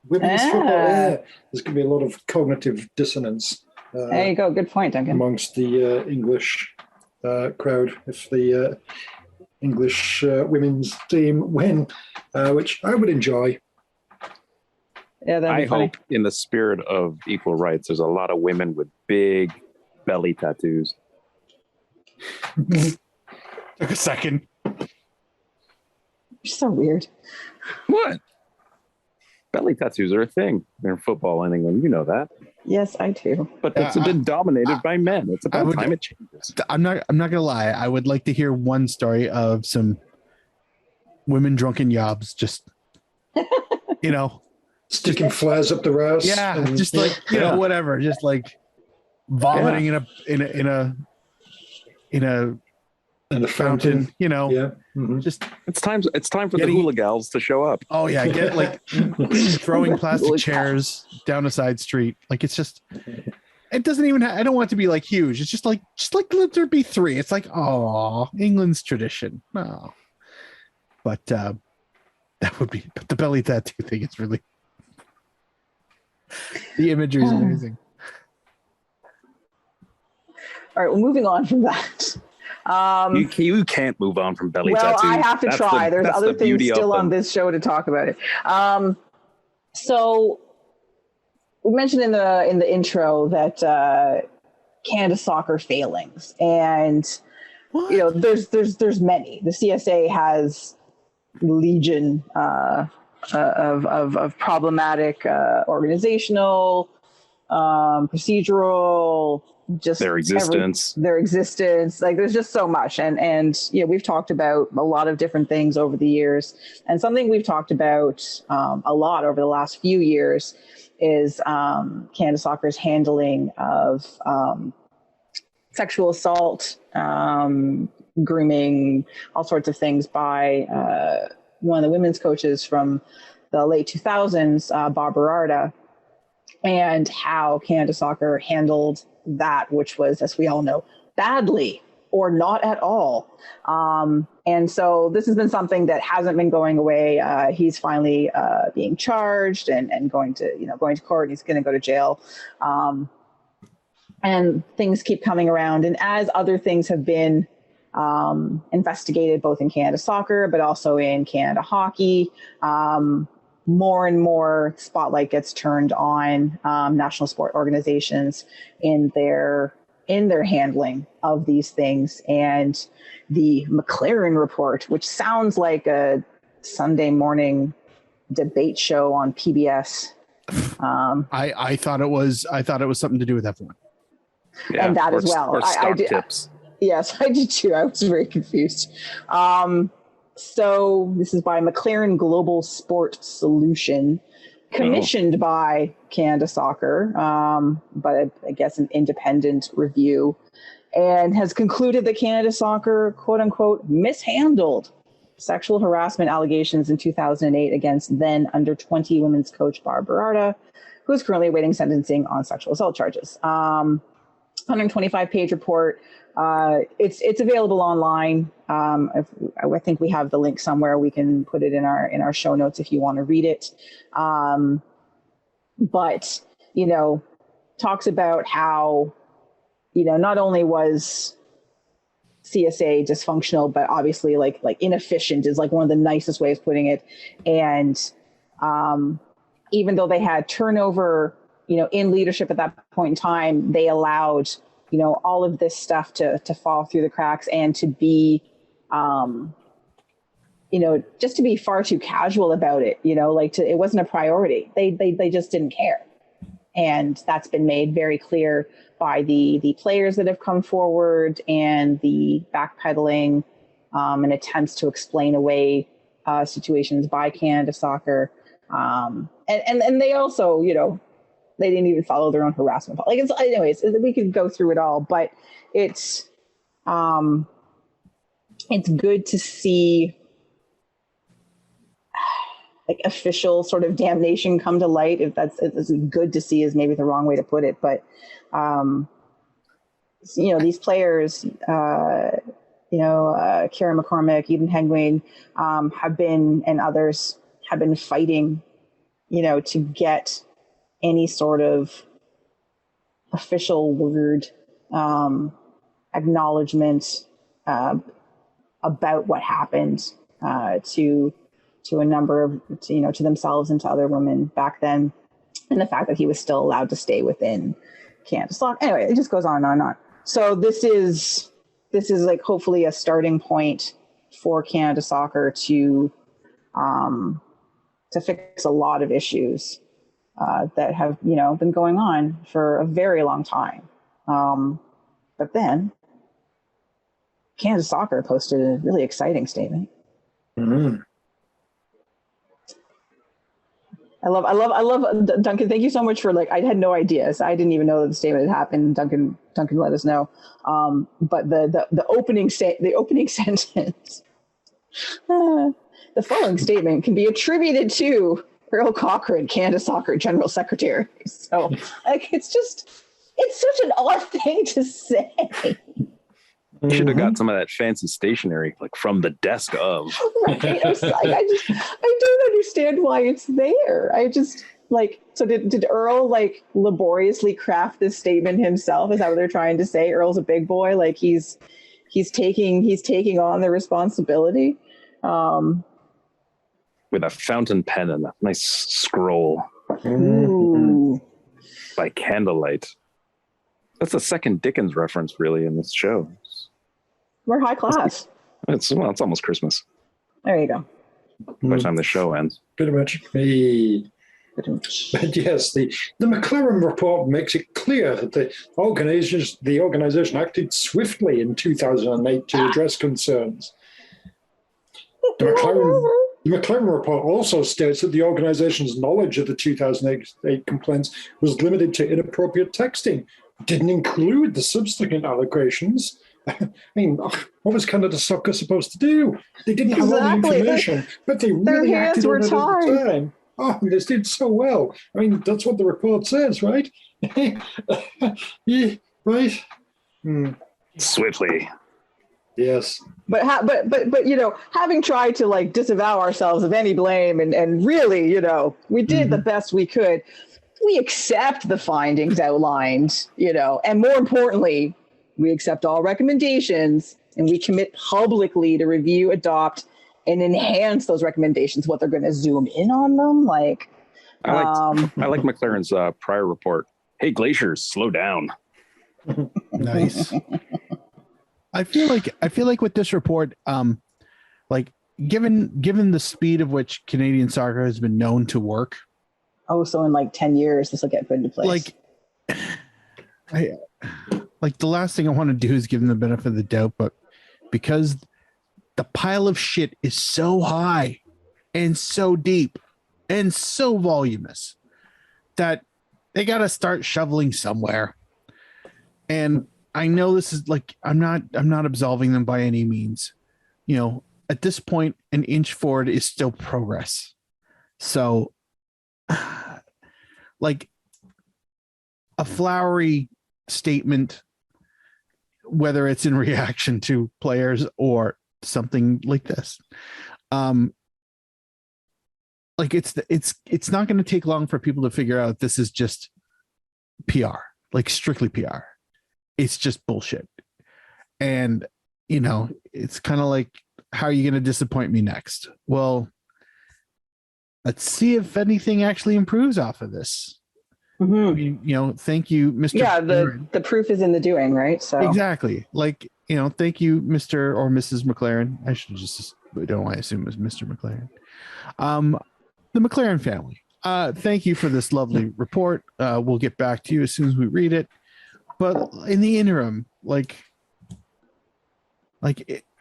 [SPEAKER 2] Women's football. There's going to be a lot of cognitive dissonance.
[SPEAKER 3] There you go. Good point, Duncan.
[SPEAKER 2] Amongst the English crowd, if the English women's team win, which I would enjoy.
[SPEAKER 3] Yeah,
[SPEAKER 1] I hope, in the spirit of equal rights, there's a lot of women with big belly tattoos.
[SPEAKER 4] Took a second.
[SPEAKER 3] You're so weird.
[SPEAKER 1] What? Belly tattoos are a thing in football in England. You know that.
[SPEAKER 3] Yes, I do.
[SPEAKER 1] But it's been dominated by men. It's about time it changes.
[SPEAKER 4] I'm not gonna lie. I would like to hear one story of some women drunken yobs just
[SPEAKER 2] sticking flares up the ass.
[SPEAKER 4] Yeah, and, just like whatever. Just like vomiting in a fountain. Just
[SPEAKER 1] it's time for the hula gals to show up.
[SPEAKER 4] Oh yeah, get like throwing plastic chairs down a side street. Like it's just, it doesn't even. I don't want it to be like huge. It's just like let there be 3. It's like, oh, England's tradition. No, but that would be. But the belly tattoo thing is really, the imagery is amazing.
[SPEAKER 3] All right, well, moving on from that.
[SPEAKER 1] You can't move on from belly tattoos.
[SPEAKER 3] Well, I have to try. There's other things still on this show to talk about it. So we mentioned in the intro that Canada soccer failings, and there's many. The CSA has legion of problematic organizational, procedural. Just their existence, like there's just so much, and we've talked about a lot of different things over the years, and something we've talked about a lot over the last few years is Canada Soccer's handling of sexual assault, grooming, all sorts of things by one of the women's coaches from the late 2000s, Bob Berarda, and how Canada Soccer handled that, which was, as we all know, badly or not at all. And so this has been something that hasn't been going away. He's finally being charged and going to court. He's going to go to jail. And things keep coming around. And as other things have been investigated, both in Canada Soccer, but also in Canada Hockey, more and more spotlight gets turned on national sport organizations in their handling of these things. And the McLaren report, which sounds like a Sunday morning debate show on PBS.
[SPEAKER 4] I thought it was something to do with F1.
[SPEAKER 1] Yeah,
[SPEAKER 3] and that as well.
[SPEAKER 1] Or stock tips.
[SPEAKER 3] Yes, I did too. I was very confused. So this is by McLaren Global Sport Solution, commissioned by Canada Soccer, but I guess an independent review, and has concluded that Canada Soccer, quote unquote, mishandled sexual harassment allegations in 2008 against then under 20 women's coach Barb Berarda, who is currently awaiting sentencing on sexual assault charges. 125-page report It's available online. I think we have the link somewhere. We can put it in our show notes if you want to read it. But talks about how not only was CSA dysfunctional, but obviously like inefficient is like one of the nicest ways of putting it. And even though they had turnover, in leadership at that point in time, they allowed all of this stuff to fall through the cracks and to be, just to be far too casual about it. It wasn't a priority. They just didn't care, and that's been made very clear by the players that have come forward and the backpedaling and attempts to explain away situations by Canada Soccer, and they also they didn't even follow their own harassment. Anyways, we could go through it all, but it's good to see like official sort of damnation come to light. If it's good to see is maybe the wrong way to put it, but these players, Karen McCormick, Eden Hengwing, have been, and others have been fighting, to get any sort of official word, acknowledgement about what happened to a number of, to themselves and to other women back then, and the fact that he was still allowed to stay within Canada Soccer. Anyway, it just goes on and on and on. So this is like hopefully a starting point for Canada Soccer to fix a lot of issues that have been going on for a very long time. But then Canada Soccer posted a really exciting statement.
[SPEAKER 2] Mm-hmm.
[SPEAKER 3] I love Duncan. Thank you so much for I had no idea. So I didn't even know that the statement had happened. Duncan let us know. But the opening sentence, the following statement can be attributed to Earl Cochrane, Canada Soccer General Secretary. So it's such an odd thing to say.
[SPEAKER 1] You should have got some of that fancy stationery, from the desk of.
[SPEAKER 3] Right. I don't understand why it's there. So did Earl laboriously craft this statement himself? Is that what they're trying to say? Earl's a big boy, he's taking on the responsibility.
[SPEAKER 1] With a fountain pen and a nice scroll.
[SPEAKER 3] Ooh.
[SPEAKER 1] By candlelight. That's the second Dickens reference really in this show.
[SPEAKER 3] We're high class.
[SPEAKER 1] It's almost Christmas
[SPEAKER 3] There you go.
[SPEAKER 1] by the time the show ends.
[SPEAKER 2] Pretty much. But yes, the McLaren report makes it clear that the organization acted swiftly in 2008 to address concerns. The McLaren report also states that the organization's knowledge of the 2008 complaints was limited to inappropriate texting, didn't include the subsequent allegations. I mean, what was Canada Soccer supposed to do? They didn't have all the information, but they really acted on it at the time. Oh, they did so well. I mean, that's what the report says, right? Yeah, right?
[SPEAKER 1] Swiftly.
[SPEAKER 2] Yes.
[SPEAKER 3] But having tried to disavow ourselves of any blame and really, we did the best we could. We accept the findings outlined, and more importantly, we accept all recommendations and we commit publicly to review, adopt, and enhance those recommendations. What they're going to zoom in on them, I
[SPEAKER 1] like McLaren's prior report. Hey, glaciers, slow down.
[SPEAKER 4] Nice. I feel like with this report, given the speed of which Canadian soccer has been known to work.
[SPEAKER 3] Oh, so in 10 years, this will get put into place.
[SPEAKER 4] The last thing I want to do is give them the benefit of the doubt, but because the pile of shit is so high and so deep and so voluminous that they got to start shoveling somewhere. And I know this is I'm not absolving them by any means. At this point, an inch forward is still progress. So a flowery statement whether it's in reaction to players or something like this. Like it's not going to take long for people to figure out this is just PR, like strictly PR. It's just bullshit. And, it's kind of like, how are you going to disappoint me next? Well, let's see if anything actually improves off of this.
[SPEAKER 3] Mm-hmm.
[SPEAKER 4] I mean, thank you, Mr.
[SPEAKER 3] Yeah, the proof is in the doing, right? So
[SPEAKER 4] exactly. Like, thank you, Mr. or Mrs. McLaren. I should just, I don't want to assume it was Mr. McLaren. The McLaren family. Thank you for this lovely report. We'll get back to you as soon as we read it. But in the interim,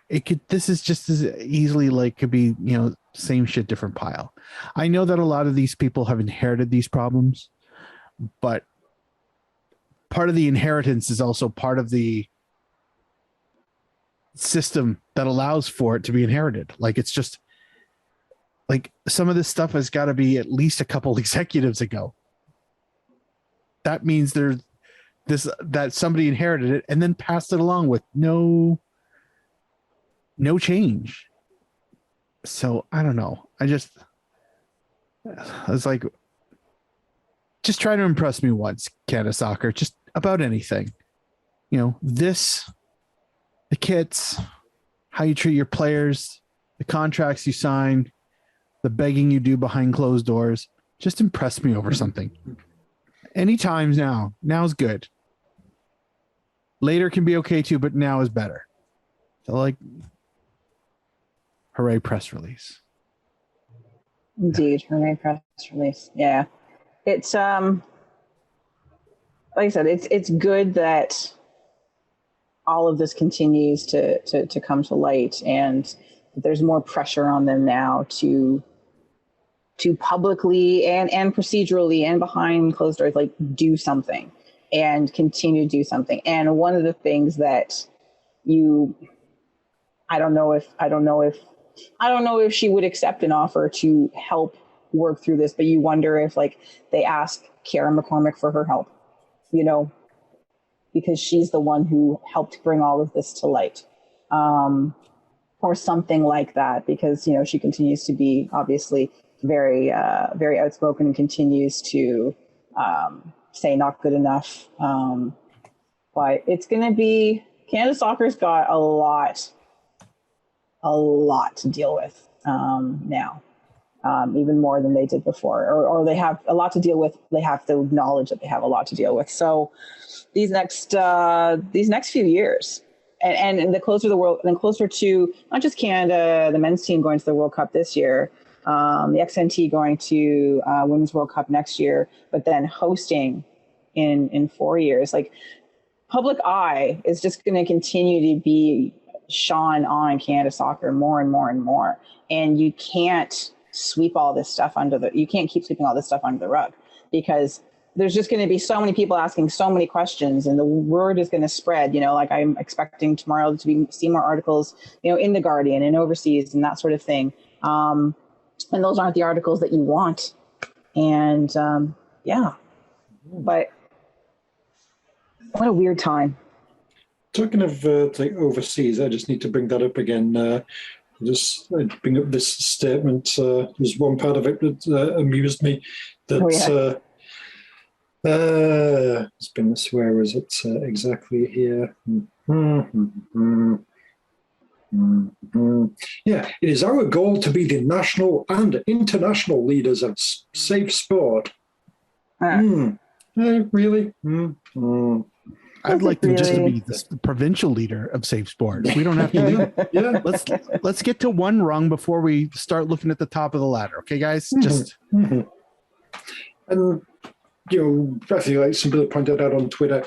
[SPEAKER 4] it could, this is just as easily could be, same shit, different pile. I know that a lot of these people have inherited these problems, but part of the inheritance is also part of the system that allows for it to be inherited. It's just some of this stuff has got to be at least a couple executives ago. That means that somebody inherited it and then passed it along with no change. So I don't know. I was like, just try to impress me once, Canada Soccer, just about anything. The kits, how you treat your players, the contracts you sign, the begging you do behind closed doors. Just impress me over something. Anytime's now. Now's good. Later can be okay too, but now is better. So hooray press release.
[SPEAKER 3] Indeed, hooray press release. Yeah. It's like I said, it's good that all of this continues to come to light, and there's more pressure on them now to publicly and procedurally and behind closed doors do something and continue to do something. And one of the things that I don't know if she would accept an offer to help work through this, but you wonder if they ask Karen McCormick for her help, because she's the one who helped bring all of this to light, or something like that, because, she continues to be obviously very, very outspoken and continues to say not good enough. But it's going to be, Canada Soccer's got a lot to deal with now, even more than they did before, or they have a lot to deal with. They have to acknowledge that they have a lot to deal with. So these next few years, and the closer the world, and closer to not just Canada, the men's team going to the World Cup this year, the XNT going to Women's World Cup next year, but then hosting in 4 years. Public eye is just going to continue to be shone on Canada Soccer more and more and more. And you can't sweep all this stuff you can't keep sweeping all this stuff under the rug, because there's just going to be so many people asking so many questions, and the word is going to spread. I'm expecting tomorrow to see more articles, in The Guardian and overseas and that sort of thing. And those aren't the articles that you want. And but what a weird time.
[SPEAKER 2] Talking of overseas, I just need to bring that up again. Just bring up this statement. There's one part of it that amused me. That it's been this. Where is it exactly here? Yeah, it is our goal to be the national and international leaders of safe sport. Really?
[SPEAKER 4] I'd like them just to be the provincial leader of safe sport. We don't have to lead.
[SPEAKER 2] Yeah.
[SPEAKER 4] Let's get to one rung before we start looking at the top of the ladder. Okay, guys? Just
[SPEAKER 2] and I feel like some people pointed out on Twitter,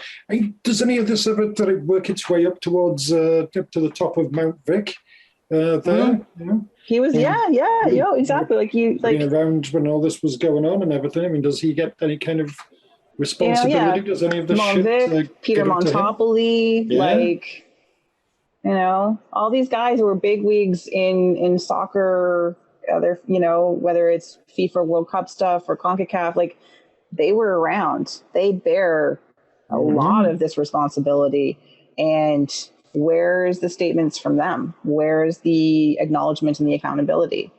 [SPEAKER 2] does any of this ever work its way up towards up to the top of Mount Vic? There,
[SPEAKER 3] he was, exactly.
[SPEAKER 2] Being around when all this was going on and everything. Does he get any kind of responsibility? Does any of the shit?
[SPEAKER 3] Peter Montopoli, all these guys who were bigwigs in soccer, whether it's FIFA World Cup stuff or CONCACAF, they were around. They bear a lot of this responsibility. And where's the statements from them? Where's the acknowledgement and the accountability?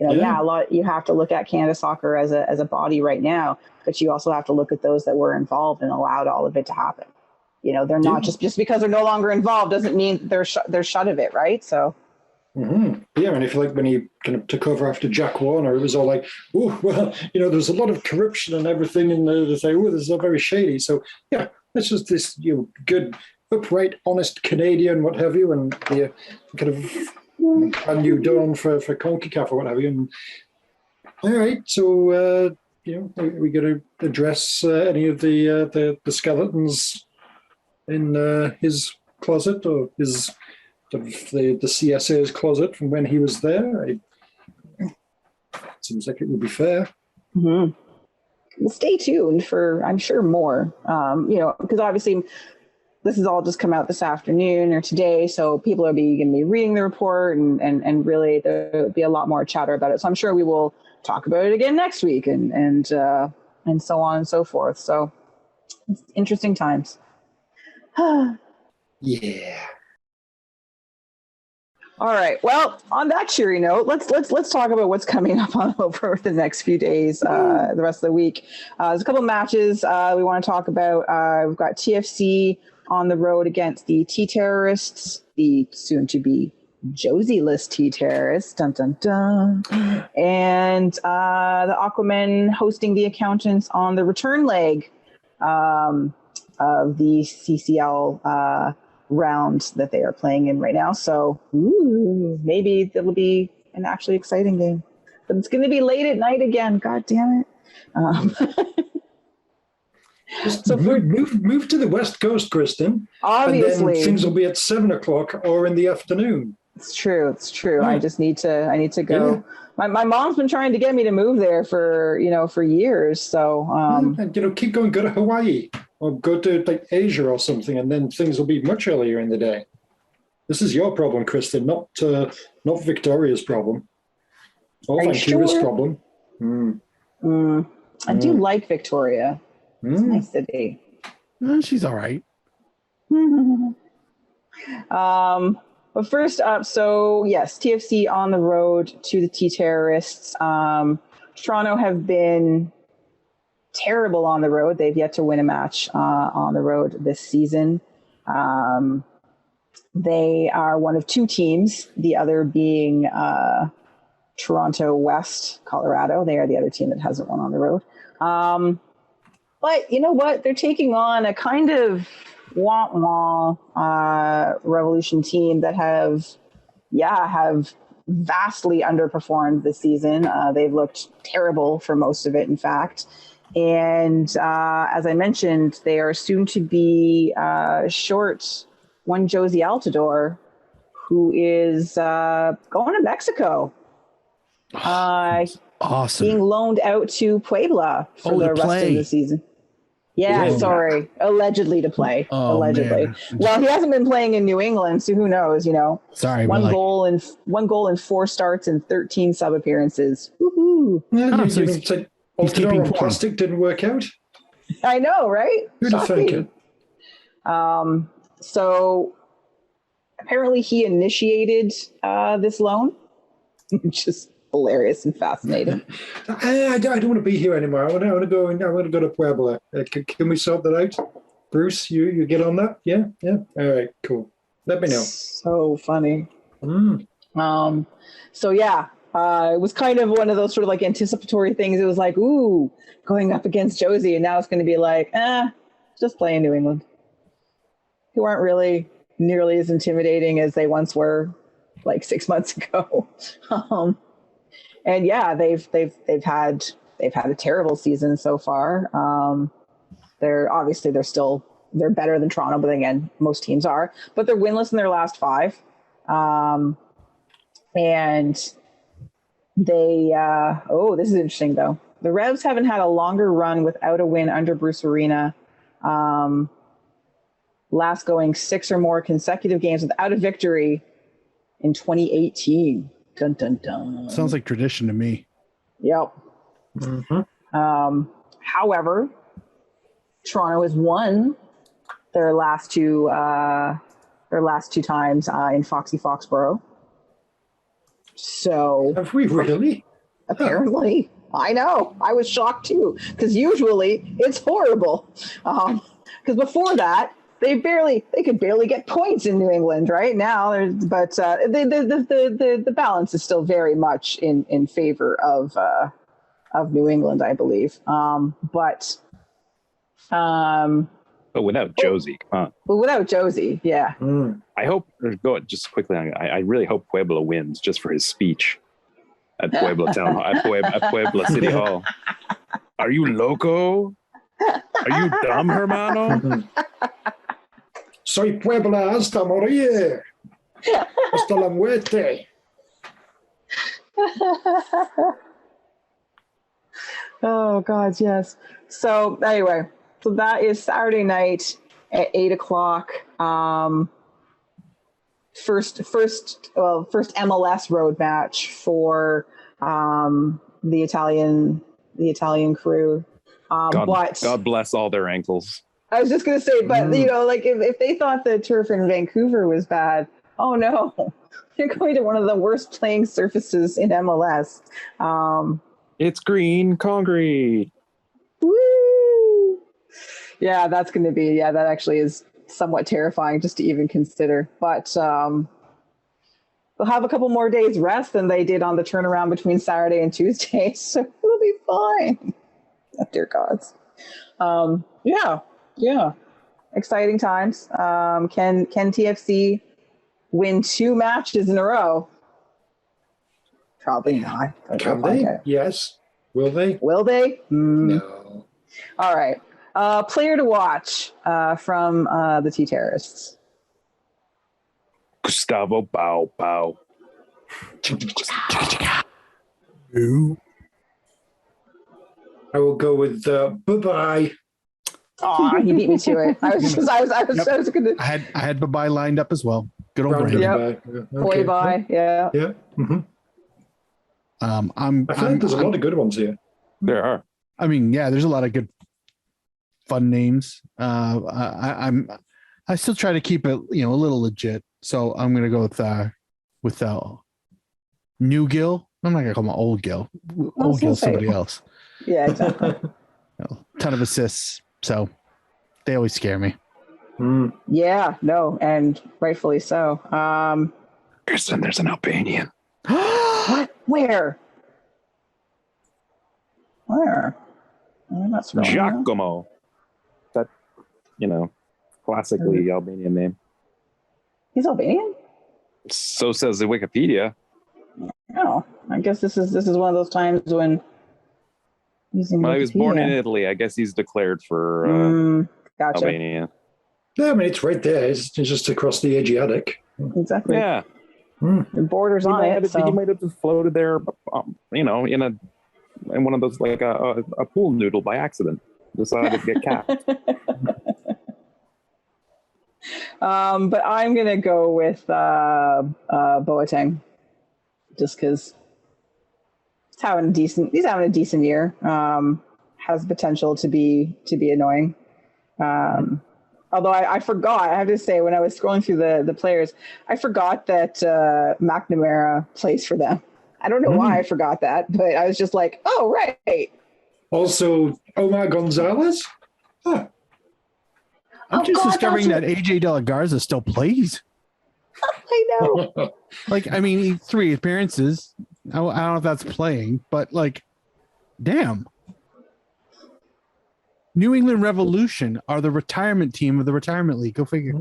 [SPEAKER 3] A lot. You have to look at Canada Soccer as a body right now, but you also have to look at those that were involved and allowed all of it to happen. They're not just because they're no longer involved doesn't mean they're shut of it, right? So.
[SPEAKER 2] Mm-hmm. Yeah, and if when he kind of took over after Jack Warner, it was all like, oh, well, there's a lot of corruption and everything, and they say, oh, this is all very shady. So yeah, it's just this good, upright, honest Canadian, what have you, and the kind of a new dawn for CONCACAF or what have you. And all right, so we got to address any of the skeletons in his closet or his. The CSA's closet from when he was there. Seems like it would be fair.
[SPEAKER 3] Mm-hmm. Well, stay tuned for, I'm sure, more. Because obviously this has all just come out this afternoon or today, so people are going to be reading the report and really there'll be a lot more chatter about it. So I'm sure we will talk about it again next week and so on and so forth. So it's interesting times.
[SPEAKER 2] Yeah.
[SPEAKER 3] All right. Well, on that cheery note, let's talk about what's coming up over the next few days, the rest of the week. There's a couple of matches we want to talk about. We've got TFC on the road against the T-Terrorists, the soon-to-be Josie-less T-Terrorists, dun dun dun, and the Aquamen hosting the Accountants on the return leg of the CCL round that they are playing in right now. So maybe it'll be an actually exciting game, but it's going to be late at night again. God damn it.
[SPEAKER 2] So move to the West Coast, Kristin.
[SPEAKER 3] Obviously.
[SPEAKER 2] And then things will be at 7:00 or in the afternoon.
[SPEAKER 3] It's true.
[SPEAKER 2] Yeah.
[SPEAKER 3] I just need to go. Yeah. My mom's been trying to get me to move there for years. So,
[SPEAKER 2] keep going, go to Hawaii or go to Asia or something, and then things will be much earlier in the day. This is your problem, Kristin, not Victoria's problem. Or Vancouver's problem.
[SPEAKER 3] I do like Victoria. It's a nice city.
[SPEAKER 4] She's all right.
[SPEAKER 3] But first up, so yes, TFC on the road to the T-Terrorists. Toronto have been terrible on the road. They've yet to win a match on the road this season. They are one of two teams, the other being Toronto West, Colorado. They are the other team that hasn't won on the road. But you know what? They're taking on a kind of Revolution team that have vastly underperformed this season. They've looked terrible for most of it, in fact. And as I mentioned, they are soon to be short one Josie Altidore, who is going to Mexico.
[SPEAKER 4] Awesome.
[SPEAKER 3] Being loaned out to Puebla for the rest of the season. Yeah, sorry. Allegedly to play. Allegedly.
[SPEAKER 4] Man.
[SPEAKER 3] Well, he hasn't been playing in New England, so who knows,
[SPEAKER 4] Sorry.
[SPEAKER 3] One goal and 4 starts and 13 sub appearances. Woohoo.
[SPEAKER 2] He's keeping plastic didn't work out.
[SPEAKER 3] I know, right?
[SPEAKER 2] Who'd have think it?
[SPEAKER 3] So apparently he initiated this loan, which is hilarious and fascinating.
[SPEAKER 2] I don't want to be here anymore. I want to go. I want to go to Puebla. Can we sort that out, Bruce? You get on that? Yeah. All right, cool. Let me know. So
[SPEAKER 3] funny. So yeah, it was kind of one of those sort of anticipatory things. It was like, ooh, going up against Josie, and now it's going to be like, just play in New England, who aren't really nearly as intimidating as they once were, 6 months ago. And yeah, they've had a terrible season so far. They're better than Toronto, but again, most teams are. But they're winless in their last 5, and they. This is interesting though. The Revs haven't had a longer run without a win under Bruce Arena. Last going 6 or more consecutive games without a victory in 2018. Dun, dun, dun.
[SPEAKER 4] Sounds like tradition to me.
[SPEAKER 3] Yep. Mm-hmm. However, Toronto has won their last two times in Foxy Foxborough. So
[SPEAKER 2] Have we really?
[SPEAKER 3] apparently, I know. I was shocked too, because usually it's horrible. Because before that, they could barely get points in New England. Right now, the balance is still very much in favor of New England, I believe. But
[SPEAKER 1] without Josie, come on.
[SPEAKER 3] But without Josie, yeah.
[SPEAKER 1] I hope. Go just quickly. I really hope Puebla wins just for his speech at Puebla Town at Puebla City Hall. Are you loco? Are you dumb, hermano?
[SPEAKER 2] Soy Puebla hasta morir. Hasta la muerte.
[SPEAKER 3] Oh God, yes. So anyway, so that is Saturday night at 8:00. First MLS road match for the Italian crew.
[SPEAKER 1] God bless all their ankles.
[SPEAKER 3] I was just gonna say, but like if they thought the turf in Vancouver was bad, oh no, they're going to one of the worst playing surfaces in MLS.
[SPEAKER 1] It's green concrete.
[SPEAKER 3] Woo! Yeah, that's going to be, that actually is somewhat terrifying just to even consider. But they'll have a couple more days rest than they did on the turnaround between Saturday and Tuesday. So it'll be fine. Oh, dear gods. Yeah. Exciting times. Can TFC win 2 matches in a row? Probably not.
[SPEAKER 2] Can they? Yes. Will they?
[SPEAKER 3] Will they?
[SPEAKER 2] No.
[SPEAKER 3] All right. Player to watch from the T-Terrorists.
[SPEAKER 1] Gustavo Bow Bow.
[SPEAKER 2] I will go with bye-bye.
[SPEAKER 3] Oh, he beat me to it. I was gonna.
[SPEAKER 4] I had bye lined up as well. Good old Brandon.
[SPEAKER 3] Yep. Boy bye. Yeah.
[SPEAKER 2] Yeah. Mm-hmm. I feel like there's a lot of good ones here.
[SPEAKER 1] There are.
[SPEAKER 4] I mean, yeah, there's a lot of good, fun names. I still try to keep it, a little legit. So I'm gonna go with New Gil. I'm not gonna call him Old Gil. Old Gil's somebody else.
[SPEAKER 3] Yeah, exactly.
[SPEAKER 4] Ton of assists. So they always scare me.
[SPEAKER 3] Yeah, no, and rightfully so.
[SPEAKER 1] Kristin, there's an Albanian.
[SPEAKER 3] What? Where? I'm not scrolling.
[SPEAKER 1] Giacomo. That, classically Albanian name.
[SPEAKER 3] He's Albanian?
[SPEAKER 1] So says the Wikipedia.
[SPEAKER 3] Oh, I guess this is one of those times when using
[SPEAKER 1] Well,
[SPEAKER 3] Wikipedia.
[SPEAKER 1] he was born in Italy. I guess he's declared for
[SPEAKER 3] Gotcha.
[SPEAKER 1] Albania.
[SPEAKER 2] Yeah, I mean, it's right there. It's just across the Adriatic.
[SPEAKER 3] Exactly.
[SPEAKER 1] Yeah.
[SPEAKER 3] The borders on it.
[SPEAKER 1] He might have just floated there, in one of those, like a pool noodle by accident. Decided to get capped.
[SPEAKER 3] But I'm gonna go with Boateng, just because he's having a decent year. Has potential to be annoying. Although I forgot, I have to say, when I was scrolling through the players, I forgot that McNamara plays for them. I don't know why I forgot that, but I was just like, oh, right.
[SPEAKER 2] Also, Omar Gonzalez? Huh.
[SPEAKER 4] I'm just discovering that AJ De La Garza still plays.
[SPEAKER 3] I know.
[SPEAKER 4] I mean, 3 appearances. I don't know if that's playing, but damn. New England Revolution are the retirement team of the retirement league. Go figure.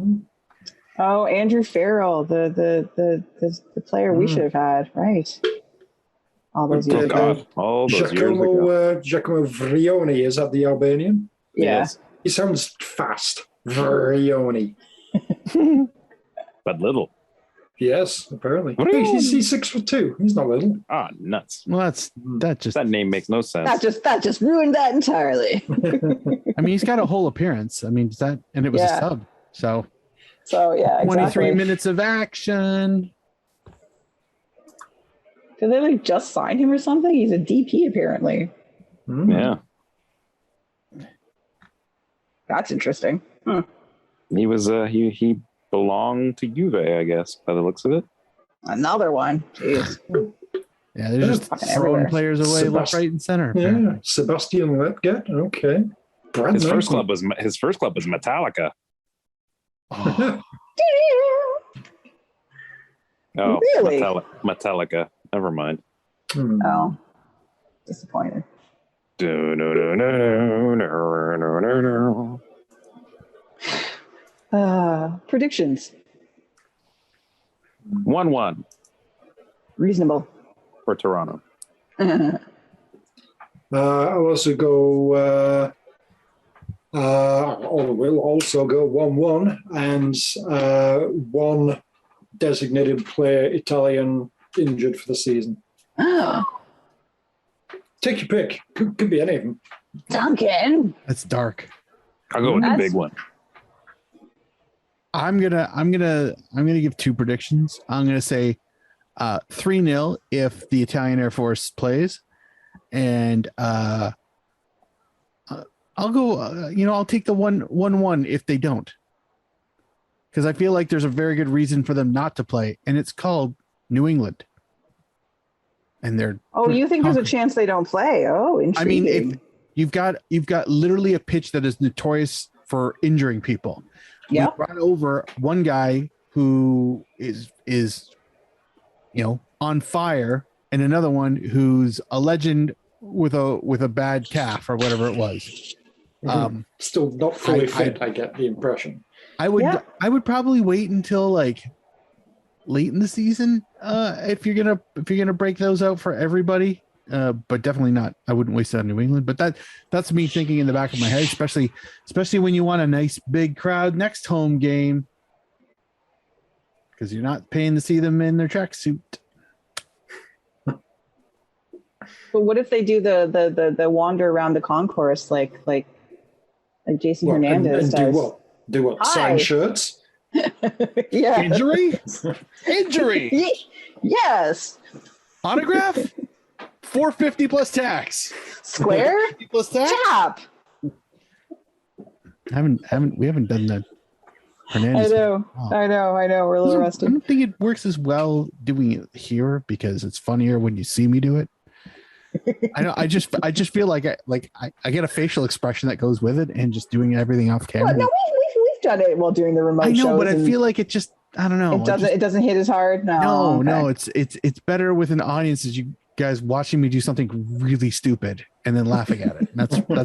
[SPEAKER 3] Oh, Andrew Farrell, the player we should have had, right? All those years ago.
[SPEAKER 1] All those years ago.
[SPEAKER 2] Giacomo Vrioni, is that the Albanian?
[SPEAKER 3] Yeah.
[SPEAKER 1] Yes.
[SPEAKER 2] He sounds fast. Vrioni.
[SPEAKER 1] But little.
[SPEAKER 2] Yes, apparently. Hey, he's 6'2". He's not little.
[SPEAKER 1] Ah, nuts.
[SPEAKER 4] Well,
[SPEAKER 1] that name makes no sense.
[SPEAKER 3] That just ruined that entirely.
[SPEAKER 4] I mean, he's got a whole appearance. I mean, and it was a sub. So
[SPEAKER 3] yeah, exactly.
[SPEAKER 4] 23 minutes of action.
[SPEAKER 3] Did they just sign him or something? He's a DP apparently.
[SPEAKER 1] Yeah.
[SPEAKER 3] That's interesting.
[SPEAKER 1] He was he belonged to Juve, I guess, by the looks of it.
[SPEAKER 3] Another one. Jeez.
[SPEAKER 4] Yeah, they're just
[SPEAKER 3] Fucking
[SPEAKER 4] throwing
[SPEAKER 3] everywhere.
[SPEAKER 4] players away left, right, and center.
[SPEAKER 2] Yeah, Sebastian Lepke. Okay. Brad
[SPEAKER 1] His first
[SPEAKER 2] Knighton.
[SPEAKER 1] club was Metallica.
[SPEAKER 4] Oh,
[SPEAKER 1] Oh,
[SPEAKER 3] Really?
[SPEAKER 1] Metallica. Never mind.
[SPEAKER 3] Oh, disappointed. Predictions.
[SPEAKER 1] 1-1
[SPEAKER 3] Reasonable.
[SPEAKER 1] for Toronto.
[SPEAKER 2] I'll also go. We'll also go 1-1, and one designated player Italian injured for the season.
[SPEAKER 3] Oh,
[SPEAKER 2] Take your pick. Could be any of them.
[SPEAKER 3] Duncan.
[SPEAKER 4] that's dark.
[SPEAKER 1] I'll go with the
[SPEAKER 3] That's-
[SPEAKER 1] big one.
[SPEAKER 4] I'm gonna give two predictions. I'm gonna say 3-0 if the Italian Air Force plays, and I'll go. I'll take the 1-1 if they don't, because I feel like there's a very good reason for them not to play, and it's called New England. And they're
[SPEAKER 3] You think there's a
[SPEAKER 4] conquering.
[SPEAKER 3] chance they don't play? Oh,
[SPEAKER 4] I mean,
[SPEAKER 3] intriguing.
[SPEAKER 4] if you've got literally a pitch that is notorious for injuring people.
[SPEAKER 3] Yeah.
[SPEAKER 4] We brought over one guy who is on fire, and another one who's a legend with a bad calf or whatever it was.
[SPEAKER 2] Still not fully
[SPEAKER 4] I-
[SPEAKER 2] fit, I get the impression.
[SPEAKER 4] I would
[SPEAKER 3] Yeah.
[SPEAKER 4] I would probably wait until like late in the season if you're gonna break those out for everybody. But definitely not. I wouldn't waste that on New England. But that's me thinking in the back of my head, especially when you want a nice big crowd next home game, because you're not paying to see them in their tracksuit.
[SPEAKER 3] But what if they do the wander around the concourse like Jason
[SPEAKER 2] What,
[SPEAKER 3] Hernandez
[SPEAKER 2] and
[SPEAKER 3] does?
[SPEAKER 2] do what? Do what?
[SPEAKER 3] Hi.
[SPEAKER 2] Sign shirts?
[SPEAKER 3] Yeah.
[SPEAKER 4] Injury?
[SPEAKER 3] Yes.
[SPEAKER 4] Autograph? $450 plus tax.
[SPEAKER 3] Square.
[SPEAKER 4] $450 plus tax.
[SPEAKER 3] Tap.
[SPEAKER 4] We haven't done that.
[SPEAKER 3] I
[SPEAKER 4] Hernandez.
[SPEAKER 3] know.
[SPEAKER 4] Oh.
[SPEAKER 3] I know. We're a little
[SPEAKER 4] I
[SPEAKER 3] rusty.
[SPEAKER 4] don't think it works as well doing it here because it's funnier when you see me do it. I just feel like I get a facial expression that goes with it, and just doing everything off camera.
[SPEAKER 3] Well, no, we've done it while doing the remote
[SPEAKER 4] I know,
[SPEAKER 3] shows.
[SPEAKER 4] but I
[SPEAKER 3] and
[SPEAKER 4] feel like it just I don't know.
[SPEAKER 3] it doesn't hit as hard. No.
[SPEAKER 4] No,
[SPEAKER 3] Okay.
[SPEAKER 4] it's better with an audience as you guys watching me do something really stupid and then laughing at it. And that's what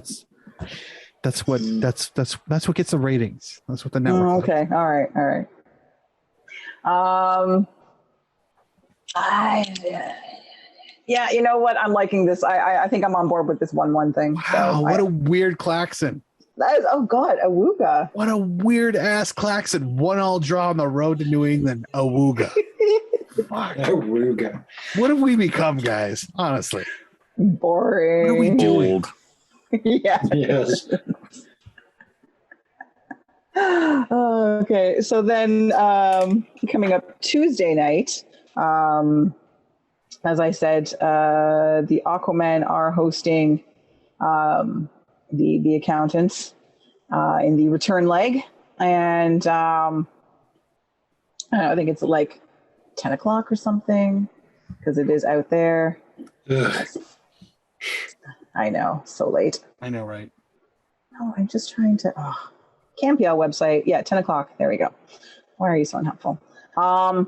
[SPEAKER 4] gets the ratings. That's what the network.
[SPEAKER 3] Oh, okay. All right. Yeah, you know what? I'm liking this. I think I'm on board with this 1-1 thing.
[SPEAKER 4] Wow,
[SPEAKER 3] So
[SPEAKER 4] what a weird klaxon.
[SPEAKER 3] that is, oh God, Awooga.
[SPEAKER 4] What a weird ass klaxon. 1-1 draw on the road to New England. Awooga. Fuck.
[SPEAKER 2] Oh, Ruga.
[SPEAKER 4] What have we become, guys? Honestly.
[SPEAKER 3] Boring.
[SPEAKER 4] What are we doing?
[SPEAKER 1] Old.
[SPEAKER 3] Yeah.
[SPEAKER 2] Yes.
[SPEAKER 3] Okay. So then coming up Tuesday night, as I said, the Aquaman are hosting the accountants in the return leg. And I don't know, I think it's like 10 o'clock or something because it is out there.
[SPEAKER 2] Ugh.
[SPEAKER 3] I know, so late.
[SPEAKER 4] I know, right?
[SPEAKER 3] No, I'm just trying to. Campiel website. Yeah, 10 o'clock. There we go. Why are you so unhelpful? I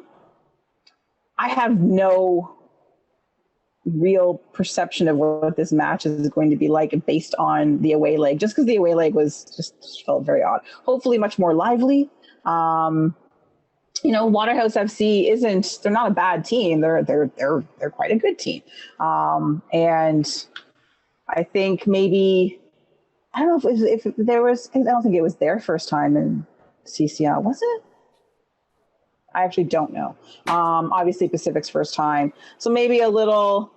[SPEAKER 3] have no real perception of what this match is going to be like based on the away leg, just because the away leg was just felt very odd. Hopefully much more lively. Waterhouse FC they're not a bad team. They're quite a good team. And I think maybe, I don't know if there was, I don't think it was their first time in CCL, was it? I actually don't know. Obviously Pacific's first time. So maybe a little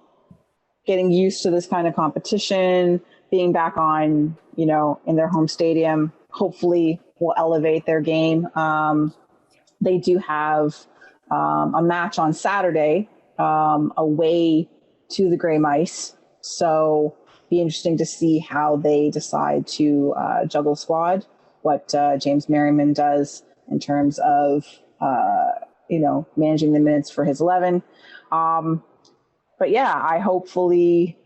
[SPEAKER 3] getting used to this kind of competition, being back on, in their home stadium, hopefully will elevate their game. They do have a match on Saturday away to the Grey Mice. So be interesting to see how they decide to juggle squad what James Merriman does in terms of managing the minutes for his 11. But yeah, I hopefully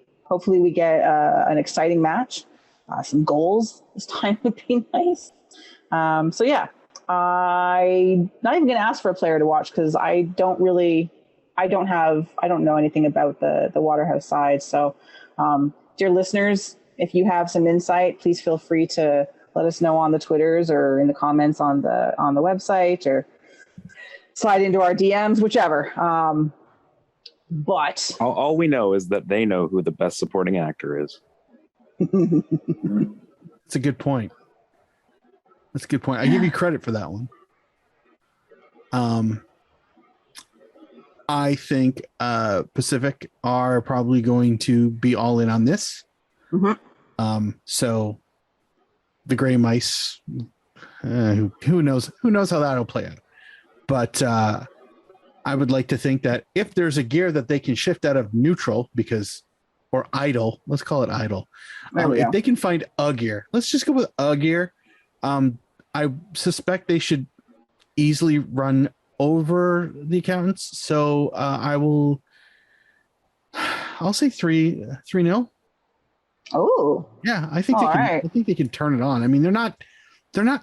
[SPEAKER 3] we get an exciting match. Some goals this time would be nice. So yeah, I'm not even going to ask for a player to watch because I don't know anything about the Waterhouse side. So, dear listeners, if you have some insight, please feel free to let us know on the Twitters or in the comments on the website, or slide into our DMs, whichever. But
[SPEAKER 1] all we know is that they know who the best supporting actor is.
[SPEAKER 4] That's a good point. I give you credit for that one. I think Pacific are probably going to be all in on this.
[SPEAKER 3] Mm-hmm.
[SPEAKER 4] So the Gray Mice, who knows how that'll play out. But I would like to think that if there's a gear that they can shift out of neutral or idle, let's call it idle. If they can find a gear, let's just go with a gear. I suspect they should easily run over the accountants. So I'll say 3-0.
[SPEAKER 3] Oh,
[SPEAKER 4] yeah. I think I think they can turn it on. I mean, they're not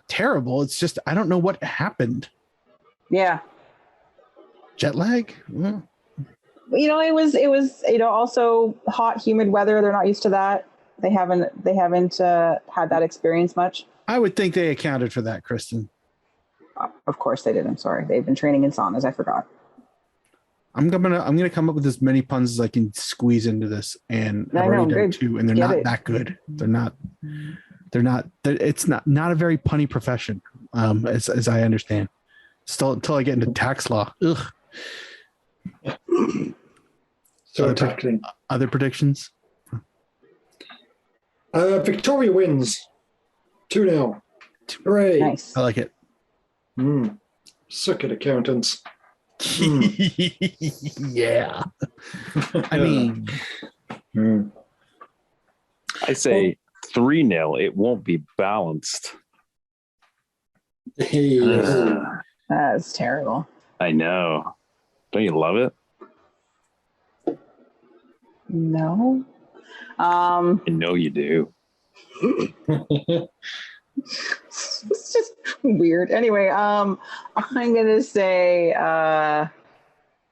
[SPEAKER 4] terrible. It's just, I don't know what happened.
[SPEAKER 3] Yeah.
[SPEAKER 4] Jet lag. Yeah.
[SPEAKER 3] It was also hot, humid weather. They're not used to that. They haven't had that experience much.
[SPEAKER 4] I would think they accounted for that, Kristin.
[SPEAKER 3] Of course they did. I'm sorry. They've been training in saunas. I forgot. I'm
[SPEAKER 4] gonna come up with as many puns as I can squeeze into this, and I've already done 2, and they're not that good. They're not. It's not a very punny profession, as I understand. Still, until I get into tax law. Ugh.
[SPEAKER 2] So
[SPEAKER 4] other predictions.
[SPEAKER 2] Victoria wins 2-0. Hooray!
[SPEAKER 3] Nice.
[SPEAKER 4] I like it.
[SPEAKER 2] Suck it, accountants.
[SPEAKER 4] Yeah. I mean,
[SPEAKER 1] I say 3-0. It won't be balanced.
[SPEAKER 3] That's terrible.
[SPEAKER 1] I know. Don't you love it?
[SPEAKER 3] No.
[SPEAKER 1] I know you do.
[SPEAKER 3] It's just weird. Anyway, I'm gonna say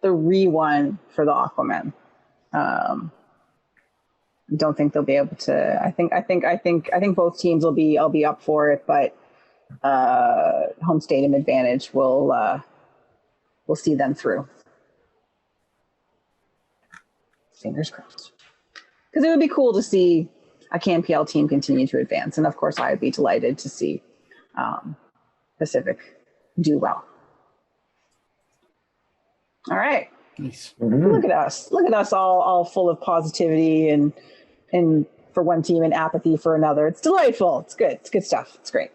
[SPEAKER 3] 3-1 for the Aquaman. Don't think they'll be able to. I think both teams will be. I'll be up for it, but home stadium advantage will see them through. Fingers crossed. Because it would be cool to see a CanPL team continue to advance. And of course, I'd be delighted to see Pacific do well. All right.
[SPEAKER 4] Nice.
[SPEAKER 2] Mm-hmm.
[SPEAKER 3] Look at us. Look at us all full of positivity and for one team and apathy for another. It's delightful. It's good. It's good stuff. It's great.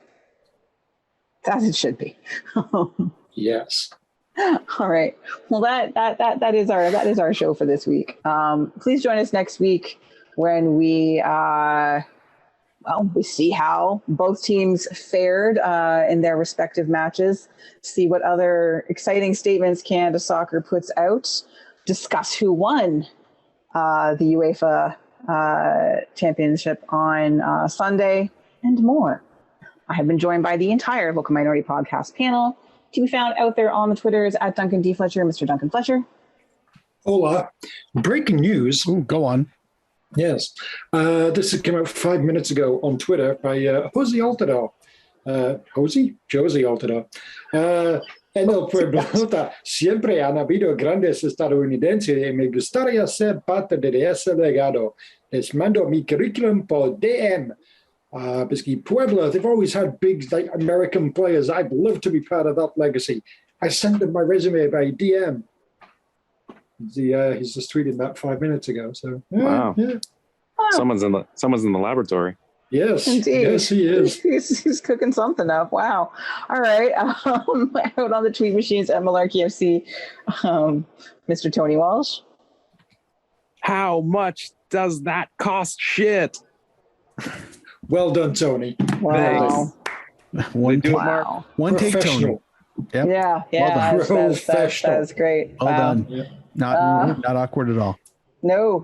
[SPEAKER 3] As it should be.
[SPEAKER 2] Yes.
[SPEAKER 3] All right. Well, that is our show for this week. Please join us next week when we see how both teams fared in their respective matches, see what other exciting statements Canada Soccer puts out, discuss who won the UEFA championship on Sunday, and more. I have been joined by the entire Vocal Minority Podcast panel, to be found out there on the Twitters at Duncan D. Fletcher, Mr. Duncan Fletcher.
[SPEAKER 2] Hola. Breaking news.
[SPEAKER 4] Ooh, go on.
[SPEAKER 2] Yes. This came out 5 minutes ago on Twitter by Josie Altador. Josie Altador. En el pueblo siempre han habido grandes estadounidenses y me gustaría ser parte de ese legado. Les mando mi curriculum por DM. Basically, Puebla, they've always had big American players. I'd love to be part of that legacy. I sent them my resume by DM. He's just tweeted that 5 minutes ago. So
[SPEAKER 1] wow.
[SPEAKER 2] Yeah.
[SPEAKER 1] Someone's in the laboratory.
[SPEAKER 2] Yes,
[SPEAKER 3] indeed.
[SPEAKER 2] Yes, he is.
[SPEAKER 3] He's cooking something up. Wow. All right. Out on the tweet machines at Malarkey FC, Mr. Tony Walsh.
[SPEAKER 1] How much does that cost? Shit.
[SPEAKER 2] Well done, Tony.
[SPEAKER 3] Wow.
[SPEAKER 4] One
[SPEAKER 1] do it,
[SPEAKER 4] take,
[SPEAKER 1] Mark?
[SPEAKER 3] Wow.
[SPEAKER 4] one take, Tony.
[SPEAKER 2] Professional.
[SPEAKER 4] Yep.
[SPEAKER 3] Yeah,
[SPEAKER 4] Well done.
[SPEAKER 3] that's great.
[SPEAKER 4] Well
[SPEAKER 3] Wow.
[SPEAKER 4] done.
[SPEAKER 2] Yeah.
[SPEAKER 4] Not awkward at all.
[SPEAKER 3] No.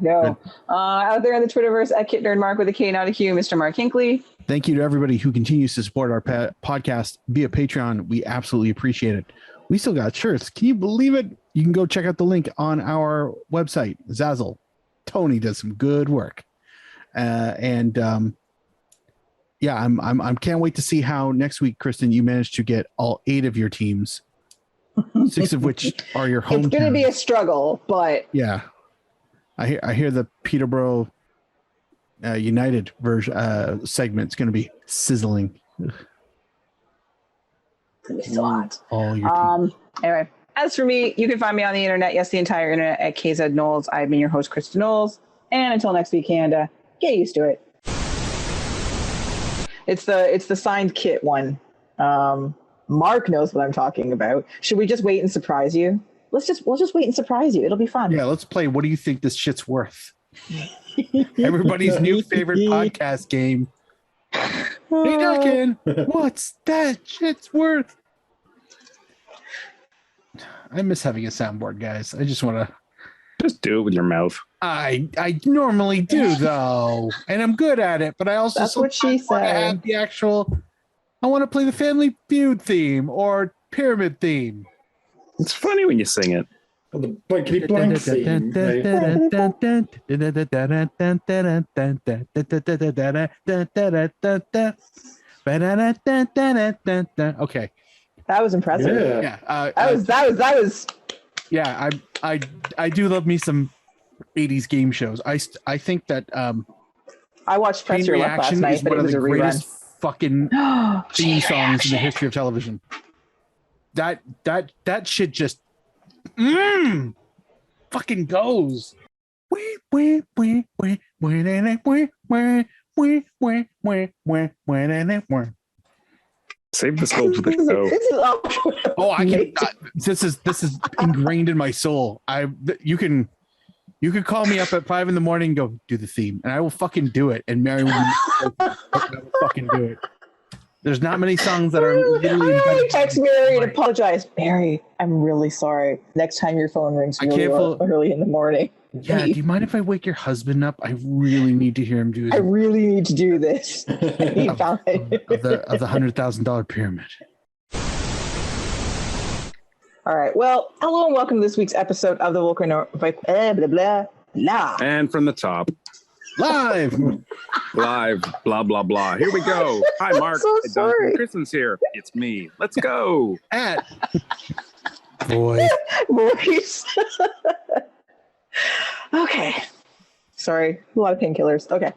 [SPEAKER 3] Out there in the Twitterverse, at Kit Nerd Mark with a K, not a Q, Mr. Mark Hinkley.
[SPEAKER 4] Thank you to everybody who continues to support our podcast via Patreon. We absolutely appreciate it. We still got shirts. Can you believe it? You can go check out the link on our website. Zazzle. Tony does some good work. Yeah, I'm can't wait to see how next week, Kristin, you manage to get all 8 of your teams, 6 of which are your home.
[SPEAKER 3] It's going to be a struggle, but
[SPEAKER 4] yeah, I hear the Peterborough United version segment is going to be sizzling.
[SPEAKER 3] it's going to be so hot.
[SPEAKER 4] All your teams.
[SPEAKER 3] Anyway, as for me, you can find me on the internet. Yes, the entire internet at KZ Knowles. I've been your host, Kristin Knowles, and until next week, Canada, get used to it. It's the signed Kit one. Mark knows what I'm talking about. Should we just wait and surprise you? We'll just wait and surprise you. It'll be fun.
[SPEAKER 4] Yeah, let's play. What do you think this shit's worth? Everybody's new favorite podcast game. Hey, Duncan, what's that shit's worth? I miss having a soundboard, guys. I just want to.
[SPEAKER 1] Just do it with your mouth.
[SPEAKER 4] I normally do though, and I'm good at it. But I also
[SPEAKER 3] That's what she
[SPEAKER 4] want to
[SPEAKER 3] said.
[SPEAKER 4] have the actual. I want to play the Family Feud theme or Pyramid theme.
[SPEAKER 1] It's funny when you sing it.
[SPEAKER 2] Or the blankety blank theme.
[SPEAKER 4] Okay.
[SPEAKER 3] That was impressive.
[SPEAKER 2] Yeah.
[SPEAKER 4] Yeah.
[SPEAKER 3] That was.
[SPEAKER 4] Yeah. I do love me some 80s game shows. I think that
[SPEAKER 3] I watched Press
[SPEAKER 4] Chain
[SPEAKER 3] Your Luck last
[SPEAKER 4] Reaction
[SPEAKER 3] night,
[SPEAKER 4] is
[SPEAKER 3] but
[SPEAKER 4] one
[SPEAKER 3] it
[SPEAKER 4] of
[SPEAKER 3] was
[SPEAKER 4] the
[SPEAKER 3] a rerun.
[SPEAKER 4] greatest fucking theme
[SPEAKER 3] Chain
[SPEAKER 4] songs in the
[SPEAKER 3] Reaction.
[SPEAKER 4] history of television. That shit just fucking goes.
[SPEAKER 1] Save the skull for the show.
[SPEAKER 3] This is awkward.
[SPEAKER 4] Oh, I can. This is ingrained in my soul. You can call me up at 5 a.m. and go do the theme, and I will fucking do it. And Mary will fucking do it. There's not many songs that are literally.
[SPEAKER 3] I really text Mary and apologize. Mary, I'm really sorry. Next time your phone rings really early in the morning.
[SPEAKER 4] Yeah, do you mind if I wake your husband up? I really need to hear him do.
[SPEAKER 3] I really need to do this. He found it.
[SPEAKER 4] of the $100,000 pyramid.
[SPEAKER 3] All right. Well, hello and welcome to this week's episode of the
[SPEAKER 1] And from the top,
[SPEAKER 4] Live.
[SPEAKER 1] blah, blah, blah. Here we go. Hi, Mark.
[SPEAKER 3] so
[SPEAKER 1] Hey,
[SPEAKER 3] sorry.
[SPEAKER 1] Duncan. Kristin's here. It's me. Let's go.
[SPEAKER 4] At boy.
[SPEAKER 3] Maurice. Okay. Sorry. A lot of painkillers. Okay.